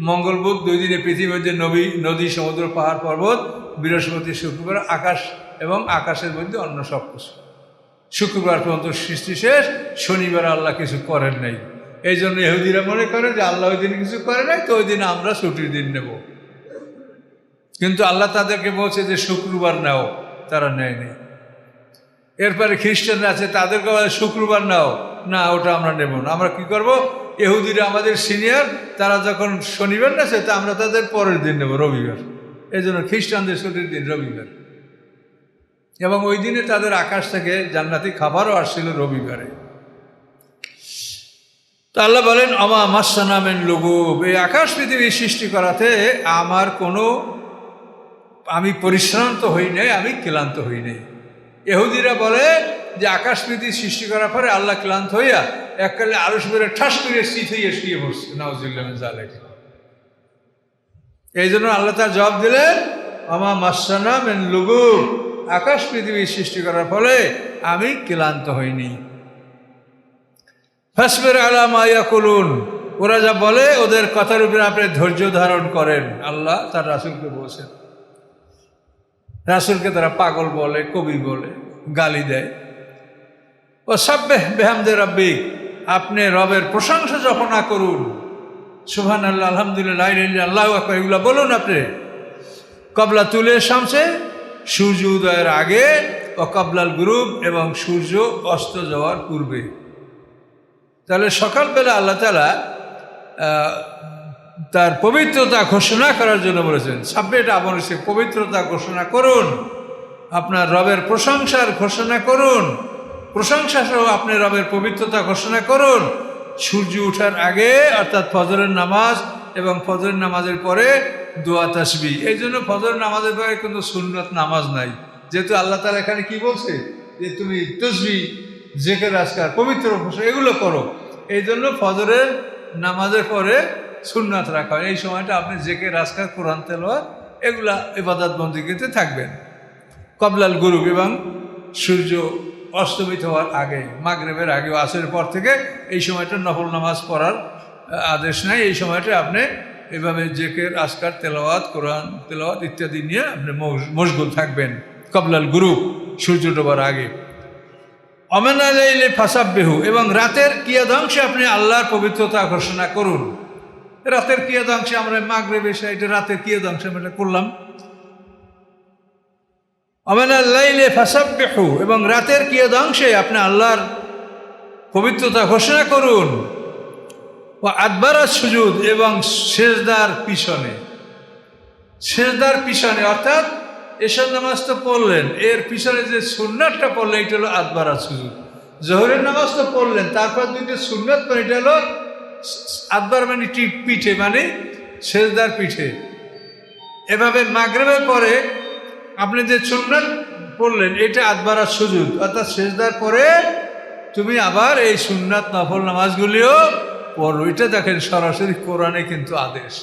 মঙ্গল বুধ 2 দিনে পৃথিবীর মধ্যে নদী সমুদ্র পাহাড় পর্বত, বৃহস্পতি শুক্রবার আকাশ, এবং আকাশের মধ্যে অন্য সব কিছু। শুক্রবার পর্যন্ত সৃষ্টি শেষ, শনিবার আল্লাহ কিছু করেন নাই। এই জন্য ইহুদিরা মনে করে যে আল্লাহ ওই দিন কিছু করে নাই, তো ওই দিন আমরা ছুটির দিন নেব। কিন্তু আল্লাহ তাদেরকে বলছে যে শুক্রবার নাও, তারা নেয়নি। এরপরে খ্রিস্টানরা আছে, তাদেরকে বলে শুক্রবার নাও, না ওটা আমরা নেব না। আমরা কি করব? ইহুদিরা আমাদের সিনিয়র, তারা যখন শনিবার নেছে তা আমরা তাদের পরের দিন নেব, রবিবার। এই জন্য খ্রিস্টানদের ছুটির দিন রবিবার, এবং ওই দিনে তাদের আকাশ থেকে জান্নাতি খাবারও আসছিল রবিবারে। তো আল্লাহ বলেন আমা মাসসানা মিন লুগুব, এই আকাশ পৃথিবী সৃষ্টি করাতে আমার আমি পরিশ্রান্ত হই নাই, আমি ক্লান্ত হই নাই। ইহুদিরা বলে যে আকাশ পৃথিবী সৃষ্টি করার পরে আল্লাহ ক্লান্ত হইয়া এককালে আরশ বেড়ে ঠাস করে শীত হইয়া শুয়ে পড়ছে, নাউজুবিল্লাহ মিন যালিক। এই জন্য আল্লাহ তার জবাব দিলেন, আমা মাসানা মেন লুগুব, আকাশ পৃথিবী সৃষ্টি করার ফলে আমি ক্লান্ত হইনি। ফাসবির আলা মা ইয়াকুলুন, ওরা যা বলে ওদের কথার উপরে আপনি ধৈর্য ধারণ করেন। আল্লাহ তার রাসূলকে বলছেন, রাসূলকে তারা পাগল বলে, কবি বলে, গালি দেয়। ও সাব্বিহ বিহামদি রাব্বিক, আপনি রবের প্রশংসা যপনা করুন, সুবহানাল্লাহ, আলহামদুলিল্লাহ, লা ইলাহা ইল্লাল্লাহ, আল্লাহু আকবার, এগুলো বলুন আপনি। কবলা তুলে শামসে, সূর্য উদয়ের আগে, ও কবলাল গুরুব, এবং সূর্য অস্ত যাওয়ার পূর্বে। তাহলে সকালবেলা আল্লাহ তাআলা তার পবিত্রতা ঘোষণা করার জন্য বলেছেন, সাব্বিহ আমল সে পবিত্রতা ঘোষণা করুন, আপনার রবের প্রশংসার ঘোষণা করুন, প্রশংসা সহ আপনি রবের পবিত্রতা ঘোষণা করুন সূর্য ওঠার আগে, অর্থাৎ ফজরের নামাজ এবং ফজরের নামাজের পরে দোয়া তাসবিহ। এই জন্য ফজরের নামাজের পরে কিন্তু সুন্নত নামাজ নাই, যেহেতু আল্লাহ তাআলা এখানে কি বলছে যে তুমি তাসবিহ, জিকির, আজকার, পবিত্র ঘোষণা এগুলো করো। এই জন্য ফজরের নামাজের পরে সুন্নাত রাখা হয়। এই সময়টা আপনি জিকির, আজকার, কোরআন তেলাওয়াত এগুলা ইবাদত বন্দেগীতে থাকবেন। কবলাল গুরুব, এবং সূর্য অস্তমিত হওয়ার আগে, মাগরিবের আগে, আসরের পর থেকে এই সময়টা নফল নামাজ পড়ার আদেশ নাই। এই সময়টা আপনি এভাবে জিকির, আজকার, তেলাওয়াত, কোরআন তেলাওয়াত ইত্যাদি নিয়ে আপনি মশগুল থাকবেন কবলাল গুরুব, সূর্য ডোবার আগে। অমেনা লাইলে ফাসাব্বিহু, এবং রাতের কিয়দাংশে আপনি আল্লাহর পবিত্রতা ঘোষণা করুন। রাতের কিয়দাংশে আমরা মাগরিব এসে এটা রাতের কিয়দাংশে আমরা করলাম। অমেনাল লাইলে ফাসাব্বিহু, এবং রাতের কিয়দাংশে আপনি আল্লাহর পবিত্রতা ঘোষণা করুন। ও আদবারাস সুজুদ, এবং সেজদার পিছনে, সেজদার পিছনে, অর্থাৎ এশার নামাজ তো পড়লেন, এর পিছনে যে সুন্নাতটা পড়লেন এটা হলো আদবারাস সুজুদ। জোহরের নামাজ তো পড়লেন, তারপর দুইটা সুন্নাত পড়ে, এটা হলো আদবার মানে পিঠে, মানে সেজদার পিঠে। এভাবে মাগরিবের পরে আপনি যে সুন্নাত পড়লেন এটা আদবারাস সুজুদ, অর্থাৎ সেজদার পরে তুমি আবার এই সুন্নাত নফল নামাজগুলিও পড়ো। এটা দেখেন সরাসরি কোরআনে কিন্তু আদেশ।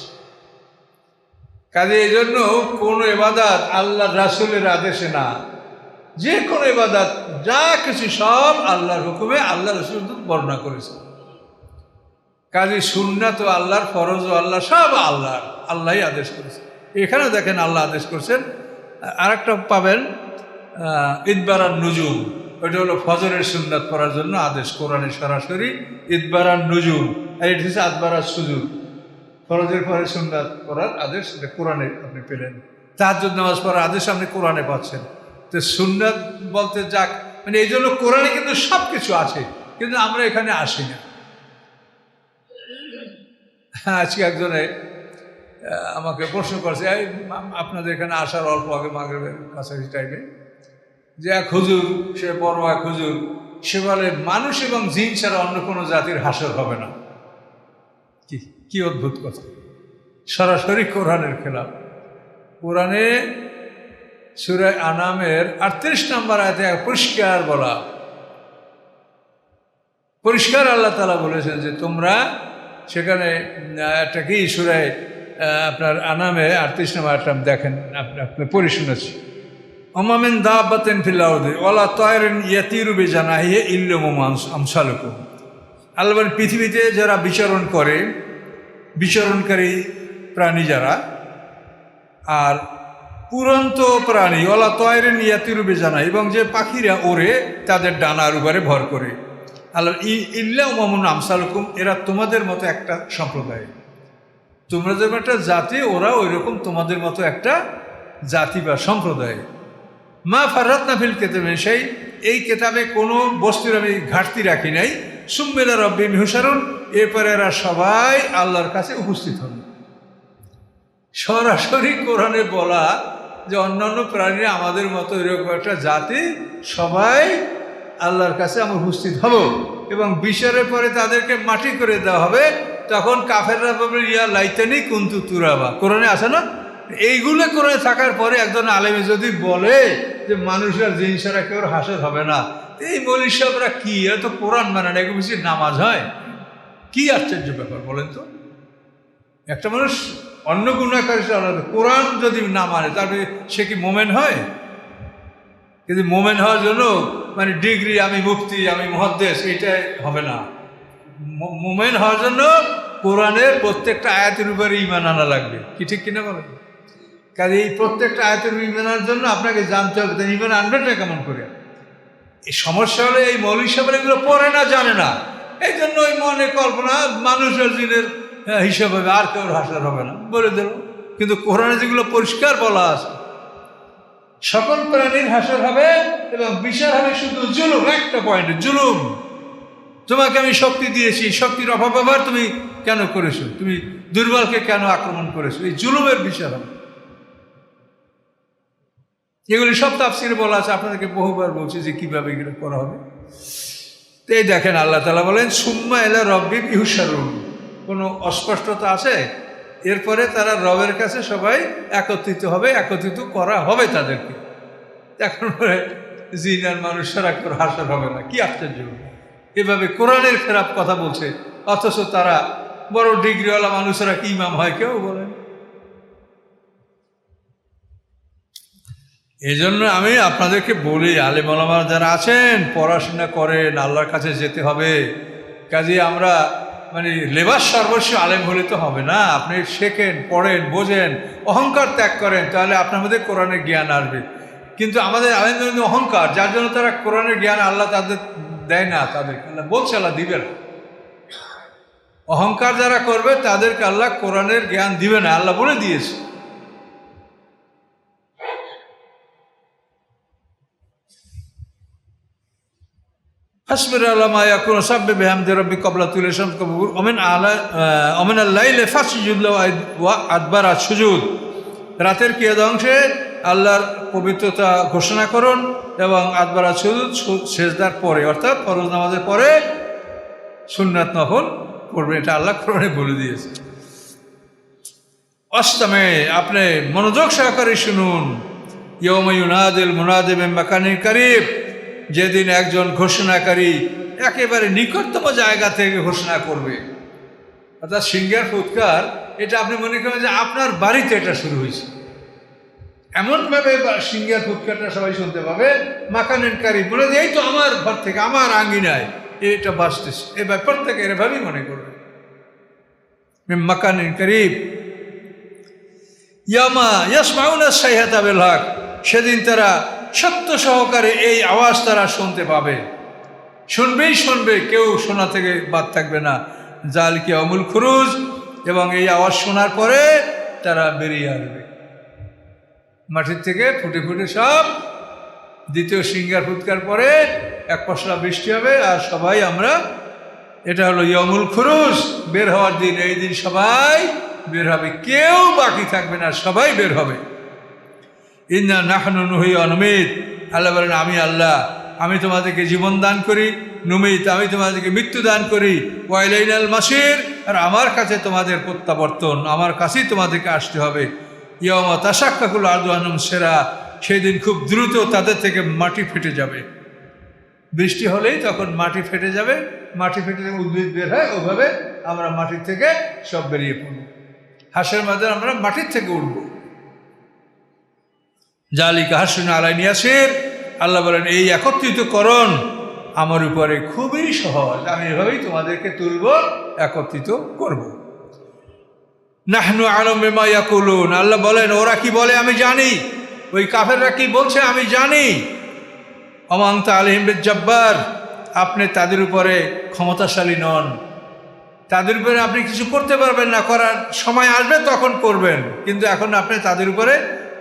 কাজে এই জন্য কোনো ইবাদত আল্লাহ রাসূলের আদেশে না, যে কোনো ইবাদত যা কিছু সব আল্লাহর হুকুমে আল্লাহ রাসূল বর্ণনা করেছে। কাজে সুন্নাত ও আল্লাহর, ফরজ ও আল্লাহ, সব আল্লাহর, আল্লাহই আদেশ করেছে। এখানেও দেখেন আল্লাহ আদেশ করছেন। আরেকটা পাবেন ইদবারান নুজুম, ওইটা হলো ফজরের সুন্নাত পড়ার জন্য আদেশ কোরআনে সরাসরি, ইদবারান নুজুম। আর এটা হচ্ছে আদবারাস সুজুদ, ফরজের পরে সুন্নাত পড়ার আদেশ কোরআনে আপনি পেলেন। তাহাজ্জুদ নামাজ পড়ার আদেশ আপনি কোরআনে পাচ্ছেন। তো সুন্নাত বলতে যাক, মানে এই জন্য কোরআনে কিন্তু সব কিছু আছে, কিন্তু আমরা এখানে আসি না। আজকে একজনে আমাকে প্রশ্ন করছে, আপনাদের এখানে আসার অল্প আগে মাগরিবের কাছাকাছি টাইমে, যে এক হুজুর, সে বড় এক হুজুর, সে বলে মানুষ এবং জিন ছাড়া অন্য কোনো জাতির হাসর হবে না। কি অদ্ভুত কথা! সরাসরি কোরআনের খেলাফ। কোরআনে সূরা আনামের 38 নম্বর আয়াতে পরিষ্কার বলা, পরিষ্কার আল্লাহ তাআলা বলেছেন যে তোমরা সেখানে একটা কি সূরা আপনার আনামে 38 নম্বর আয়াতটা দেখেন, আপনি পড়ে শুনেছি। ওমা মিন দাব্বাতিন ফিল আরদি ওয়ালা তায়রিন ইয়াতিরু বিজানাহিহি ইল্লা আমসালুকুম। আল্লাহ বলেন পৃথিবীতে যারা বিচরণ করে, বিচরণকারী প্রাণী যারা, আর উড়ন্ত প্রাণী, ওয়ালা তায়রিন ইয়াতিরু বিজানাহিহি, এবং যে পাখিরা ওড়ে তাদের ডানার উপরে ভর করে। আল্লাহ ইল্লা উমামুন আমসালুকুম, এরা তোমাদের মতো একটা সম্প্রদায়, তোমরা যেমন একটা জাতি, ওরা ওই রকম তোমাদের মতো একটা জাতি বা সম্প্রদায়। মা ফাররাতনা ফিল কিতাবি মিন শাই, এই কিতাবে কোনো বস্তুর আমি ঘাটতি রাখি নাই। সুম্মা ইলা রাব্বিহিম ইহশারুন, এরপরে এরা সবাই আল্লাহর কাছে উপস্থিত হন। সরাসরি কোরআনে বলা যে অন্যান্য প্রাণীরা আমাদের মতো এরকম একটা জাতি, সবাই আল্লাহর কাছে আমরা উপস্থিত হব, এবং বিচারের পরে তাদেরকে মাটি করে দেওয়া হবে। তখন কাফেররা বলবে ইয়া লাইতানি কুনতু তুরাবা, কোরআনে আছে না? এইগুলো কোরআনে থাকার পরে একজন আলেমে যদি বলে যে মানুষের জিন ছাড়া কেউ হাসর হবে না, এই মৌলবী সাহেবরা কি, এরা তো কোরআন মানে না, এগুলো বেশি নামাজ হয়, কি আশ্চর্য ব্যাপার বলেন তো। একটা মানুষ অন্য গুণাকারী সে আলাদা। কোরআন যদি না মানে তারপরে সে কি মোমেন হয়? কিন্তু মোমেন হওয়ার জন্য মানে ডিগ্রি, আমি মুফতি, আমি মুহাদ্দিস, এইটাই হবে না। মোমেন হওয়ার জন্য কোরআনের প্রত্যেকটা আয়াতের উপরে ঈমান আনা লাগবে। কি ঠিক কিনা বলেন? কাজে এই প্রত্যেকটা আয়াতের ঈমান আনার জন্য আপনাকে জানতে হবে তাই ঈমান আনবেনটা কেমন করে। এই সমস্যা হলে এই মৌলভী সাহেবরা এগুলো পড়ে না, জানে না, এই জন্য ওই মনে কল্পনা মানুষের জিনের হিসাব হবে, আর কেউ হাসার হবে না বলে দিল। কিন্তু কোরআনে যেগুলো পরিষ্কার বলা আছে, সকল প্রাণীর হাসর হবে এবং বিচার হবে শুধু জুলুম, একটা পয়েন্টে জুলুম। তোমাকে আমি শক্তি দিয়েছি, শক্তির অপব্যবহার তুমি কেন করেছো, তুমি দুর্বলকে কেন আক্রমণ করেছো, এই জুলুমের বিচার হবে। এগুলি সব তাফসিরে বলা আছে, আপনাদেরকে বহুবার বলছি যে কীভাবে এগুলো করা হবে। তো এই দেখেন আল্লাহ তাআলা বলেন সুম্মা ইলা রাব্বিহিম ইউহশারুন। কোনো অস্পষ্টতা আছে? এরপরে তারা রবের কাছে সবাই একত্রিত হবে, একত্রিত করা হবে তাদেরকে। এখন পরে জিন আর মানুষেরা করে হাসর হবে না, কি আশ্চর্য! এভাবে কোরআনের খেলাফ কথা বলছে, অথচ তারা বড় ডিগ্রিওয়ালা মানুষেরা কি ইমাম হয় কেউ বলেন। এই জন্য আমি আপনাদেরকে বলি, আলেম ওলামা যারা আছেন পড়াশোনা করেন, আল্লাহর কাছে যেতে হবে। কাজে আমরা মানে লেবাস সর্বস্ব আলেম হলে তো হবে না। আপনি শেখেন, পড়েন, বোঝেন, অহংকার ত্যাগ করেন, তাহলে আপনার মধ্যে কোরআনের জ্ঞান আসবে। কিন্তু আমাদের আলেমদের অহংকার, যার জন্য তারা কোরআনের জ্ঞান আল্লাহ তাদের দেয় না, তাদেরকে আল্লাহ বলছে আল্লাহ দিবে না। অহংকার যারা করবে তাদেরকে আল্লাহ কোরআনের জ্ঞান দিবে না, আল্লাহ বলে দিয়েছে। হাসবির আল্লামা ইয়াকুন সাব্বিহ বিহামদি রাব্বিক ক্বাবলা তুলি শামস কবুর ওমিন আল-লাইলি ফাসজুদ লাহু ওয়া আদবারা সুজুদ। রাতের কিয়দাংশে আল্লাহর পবিত্রতা ঘোষণা করুন এবং আদবারা সুজুদ, সেজদার পরে, অর্থাৎ ফরজ নামাজের পরে সুন্নাত নফল পড়বে। এটা আল্লাহ কোরআনে বলে দিয়েছে। অষ্টমে আপনি মনোযোগ সহকারে শুনুন। ইয়াউমা ইউনাদিল মুনাদি মিন মাকানিন কারীব। যেদিন একজন ঘোষণাকারী একেবারে নিকটতম জায়গা থেকে ঘোষণা করবে, অর্থাৎ সিঙ্গার ফুৎকার, এটা আপনি মনে করেন যে আপনার বাড়িতে এটা শুরু হয়েছে, এমনভাবে সিঙ্গার ফুৎকারটা সবাই শুনতে পাবে। মাকানিন কারীব বলে যে এই তো আমার ঘর থেকে, আমার আঙ্গিনায় এটা বাসতেছে, এই ব্যাপার থেকে এভাবেই মনে করবে। মাকানিন কারীব ইয়ামা ইয়াসমাউনা সাইহাতা বিল হক। সেদিন তারা সত্য সহকারে এই আওয়াজ তারা শুনতে পাবে, শুনবেই শুনবে, কেউ শোনা থেকে বাদ থাকবে না। জালিকা ইয়াউমুল খুরুজ। এবং এই আওয়াজ শোনার পরে তারা বেরিয়ে আসবে মাটির থেকে, ফুটে ফুটে সব। দ্বিতীয় সিঙ্গার ফুৎকার পরে এক পশলা বৃষ্টি হবে আর সবাই আমরা, এটা হলো ইয়াউমুল খুরুজ, বের হওয়ার দিন। এই দিন সবাই বের হবে, কেউ বাকি থাকবে না, সবাই বের হবে। ইন্না নাহনু নুহয়ি ওয়া নুমীত। আল্লাহ বলেন আমি আল্লাহ, আমি তোমাদেরকে জীবন দান করি, নুমীত, আমি তোমাদেরকে মৃত্যু দান করি, ওয়া ইলাইনাল মাসির, আর আমার কাছে তোমাদের প্রত্যাবর্তন, আমার কাছেই তোমাদেরকে আসতে হবে। ইয়াওমা তাশাক্কাকুল আরদু আনহুম সিরা। সেদিন খুব দ্রুত তাদের থেকে মাটি ফেটে যাবে। বৃষ্টি হলেই তখন মাটি ফেটে যাবে, মাটি ফেটে উদ্ভিদ বের হয়, ওভাবে আমরা মাটির থেকে সব বেরিয়ে পড়ব। হাসের মাঝে আমরা মাটির থেকে উঠব। জালিকা হাসুন আলাইন ইয়াসির। আল্লাহ বলেন এই একত্রিতকরণ আমার উপরে খুবই সহজ, আমি এভাবেই তোমাদেরকে তুলব, একত্রিত করব। নাহনু আ'লামু বিমা ইয়াকুলুন। আল্লাহ বলেন ওরা কি বলে আমি জানি, ওই কাফেররা কি বলছে আমি জানি। ওমা আনতা আলাইহিম বিজাব্বার। আপনি তাদের উপরে ক্ষমতাশালী নন, তাদের উপরে আপনি কিছু করতে পারবেন না, করার সময় আসবে তখন করবেন, কিন্তু এখন আপনি তাদের উপরে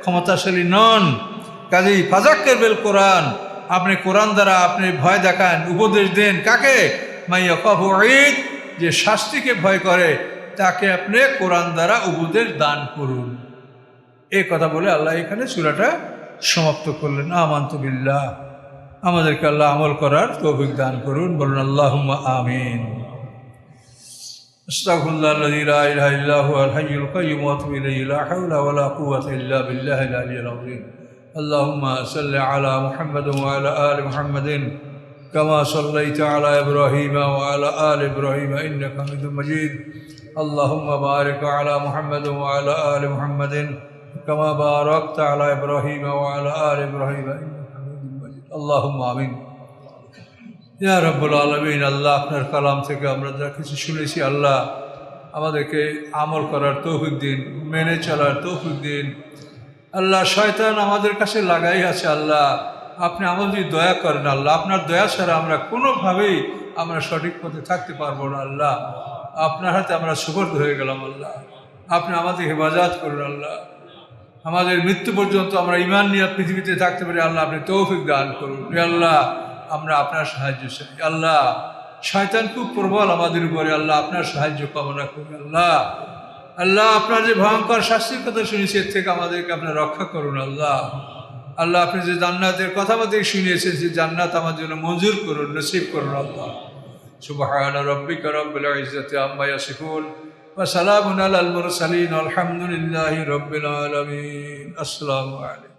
ক্ষমতাশালী নন। কাজেই ফাযাক্কির বিল কোরআন, আপনি কোরআন দ্বারা আপনি ভয় দেখান, উপদেশ দেন। কাকে? মান ইয়াখাফু ঈদ, যে শাস্তিকে ভয় করে তাকে আপনি কোরআন দ্বারা উপদেশ দান করুন। এই কথা বলে আল্লাহ এখানে সূরাটা সমাপ্ত করলেন। আমানতু বিল্লাহ। আমাদেরকে আল্লাহ আমল করার তৌফিক দান করুন, বলুন আল্লাহুম্মা আমিন। আস্তাগফিরুল্লাহাল্লাযী লা ইলাহা ইল্লা হুয়াল হাইয়ুল কাইয়্যুম ওয়া আতুবু ইলাইহি লা হাওলা ওয়া লা কুওয়াতা ইল্লা বিল্লাহিল আলিয়্যিল আযীম। আল্লাহুম্মা সাল্লি আলা মুহাম্মাদিন ওয়া আলা আলি মুহাম্মাদিন كما صليت على إبراهيم وعلى آل إبراهيم إنك حميد مجيد اللهم بارك على محمد وعلى آل محمد كما باركت على إبراهيم وعلى آل إبراهيم إنك حميد مجيد اللهم آمين ইয়া রাব্বুল আলামিন আল্লাহ আপনার কালাম থেকে আমরা যা কিছু শুনেছি আল্লাহ আমাদেরকে আমল করার তৌফিক দিন মেনে চলার তৌফিক দিন আল্লাহ শয়তান আমাদের কাছে লাগাই আছে আল্লাহ আপনি আমাদের দয়া করেন আল্লাহ আপনার দয়া ছাড়া আমরা কোনোভাবেই আমরা সঠিক পথে থাকতে পারবো না আল্লাহ আপনার হাতে আমরা সুপর্দ হয়ে গেলাম আল্লাহ আপনি আমাদের হেফাজত করুন আল্লাহ আমাদের মৃত্যু পর্যন্ত আমরা ঈমান নিয়ে পৃথিবীতে থাকতে পারি আল্লাহ আপনি তৌফিক দান করুন আল্লাহ আমরা আপনার সাহায্য চাই আল্লাহ শয়তান খুব প্রবল আমাদের উপরে আল্লাহ আপনার সাহায্য কামনা করি আল্লাহ আল্লাহ আপনার যে ভয়ঙ্কর শাস্তির কথা শুনেছি এর থেকে আমাদেরকে আপনার রক্ষা করুন আল্লাহ আল্লাহ আপনি যে জান্নাতের কথা আমাদের শুনিয়েছেন যে জান্নাত আমার জন্য মঞ্জুর করুন নসিব করুন আল্লাহ সুবহান রাব্বিকা রাব্বিল ইজ্জাতি আম্মা ইয়াসিফুন ওয়া সালামুন আলাল মুরসালিন আলহামদুলিল্লাহি রাব্বিল আলামিন আসসালামু আলাইকুম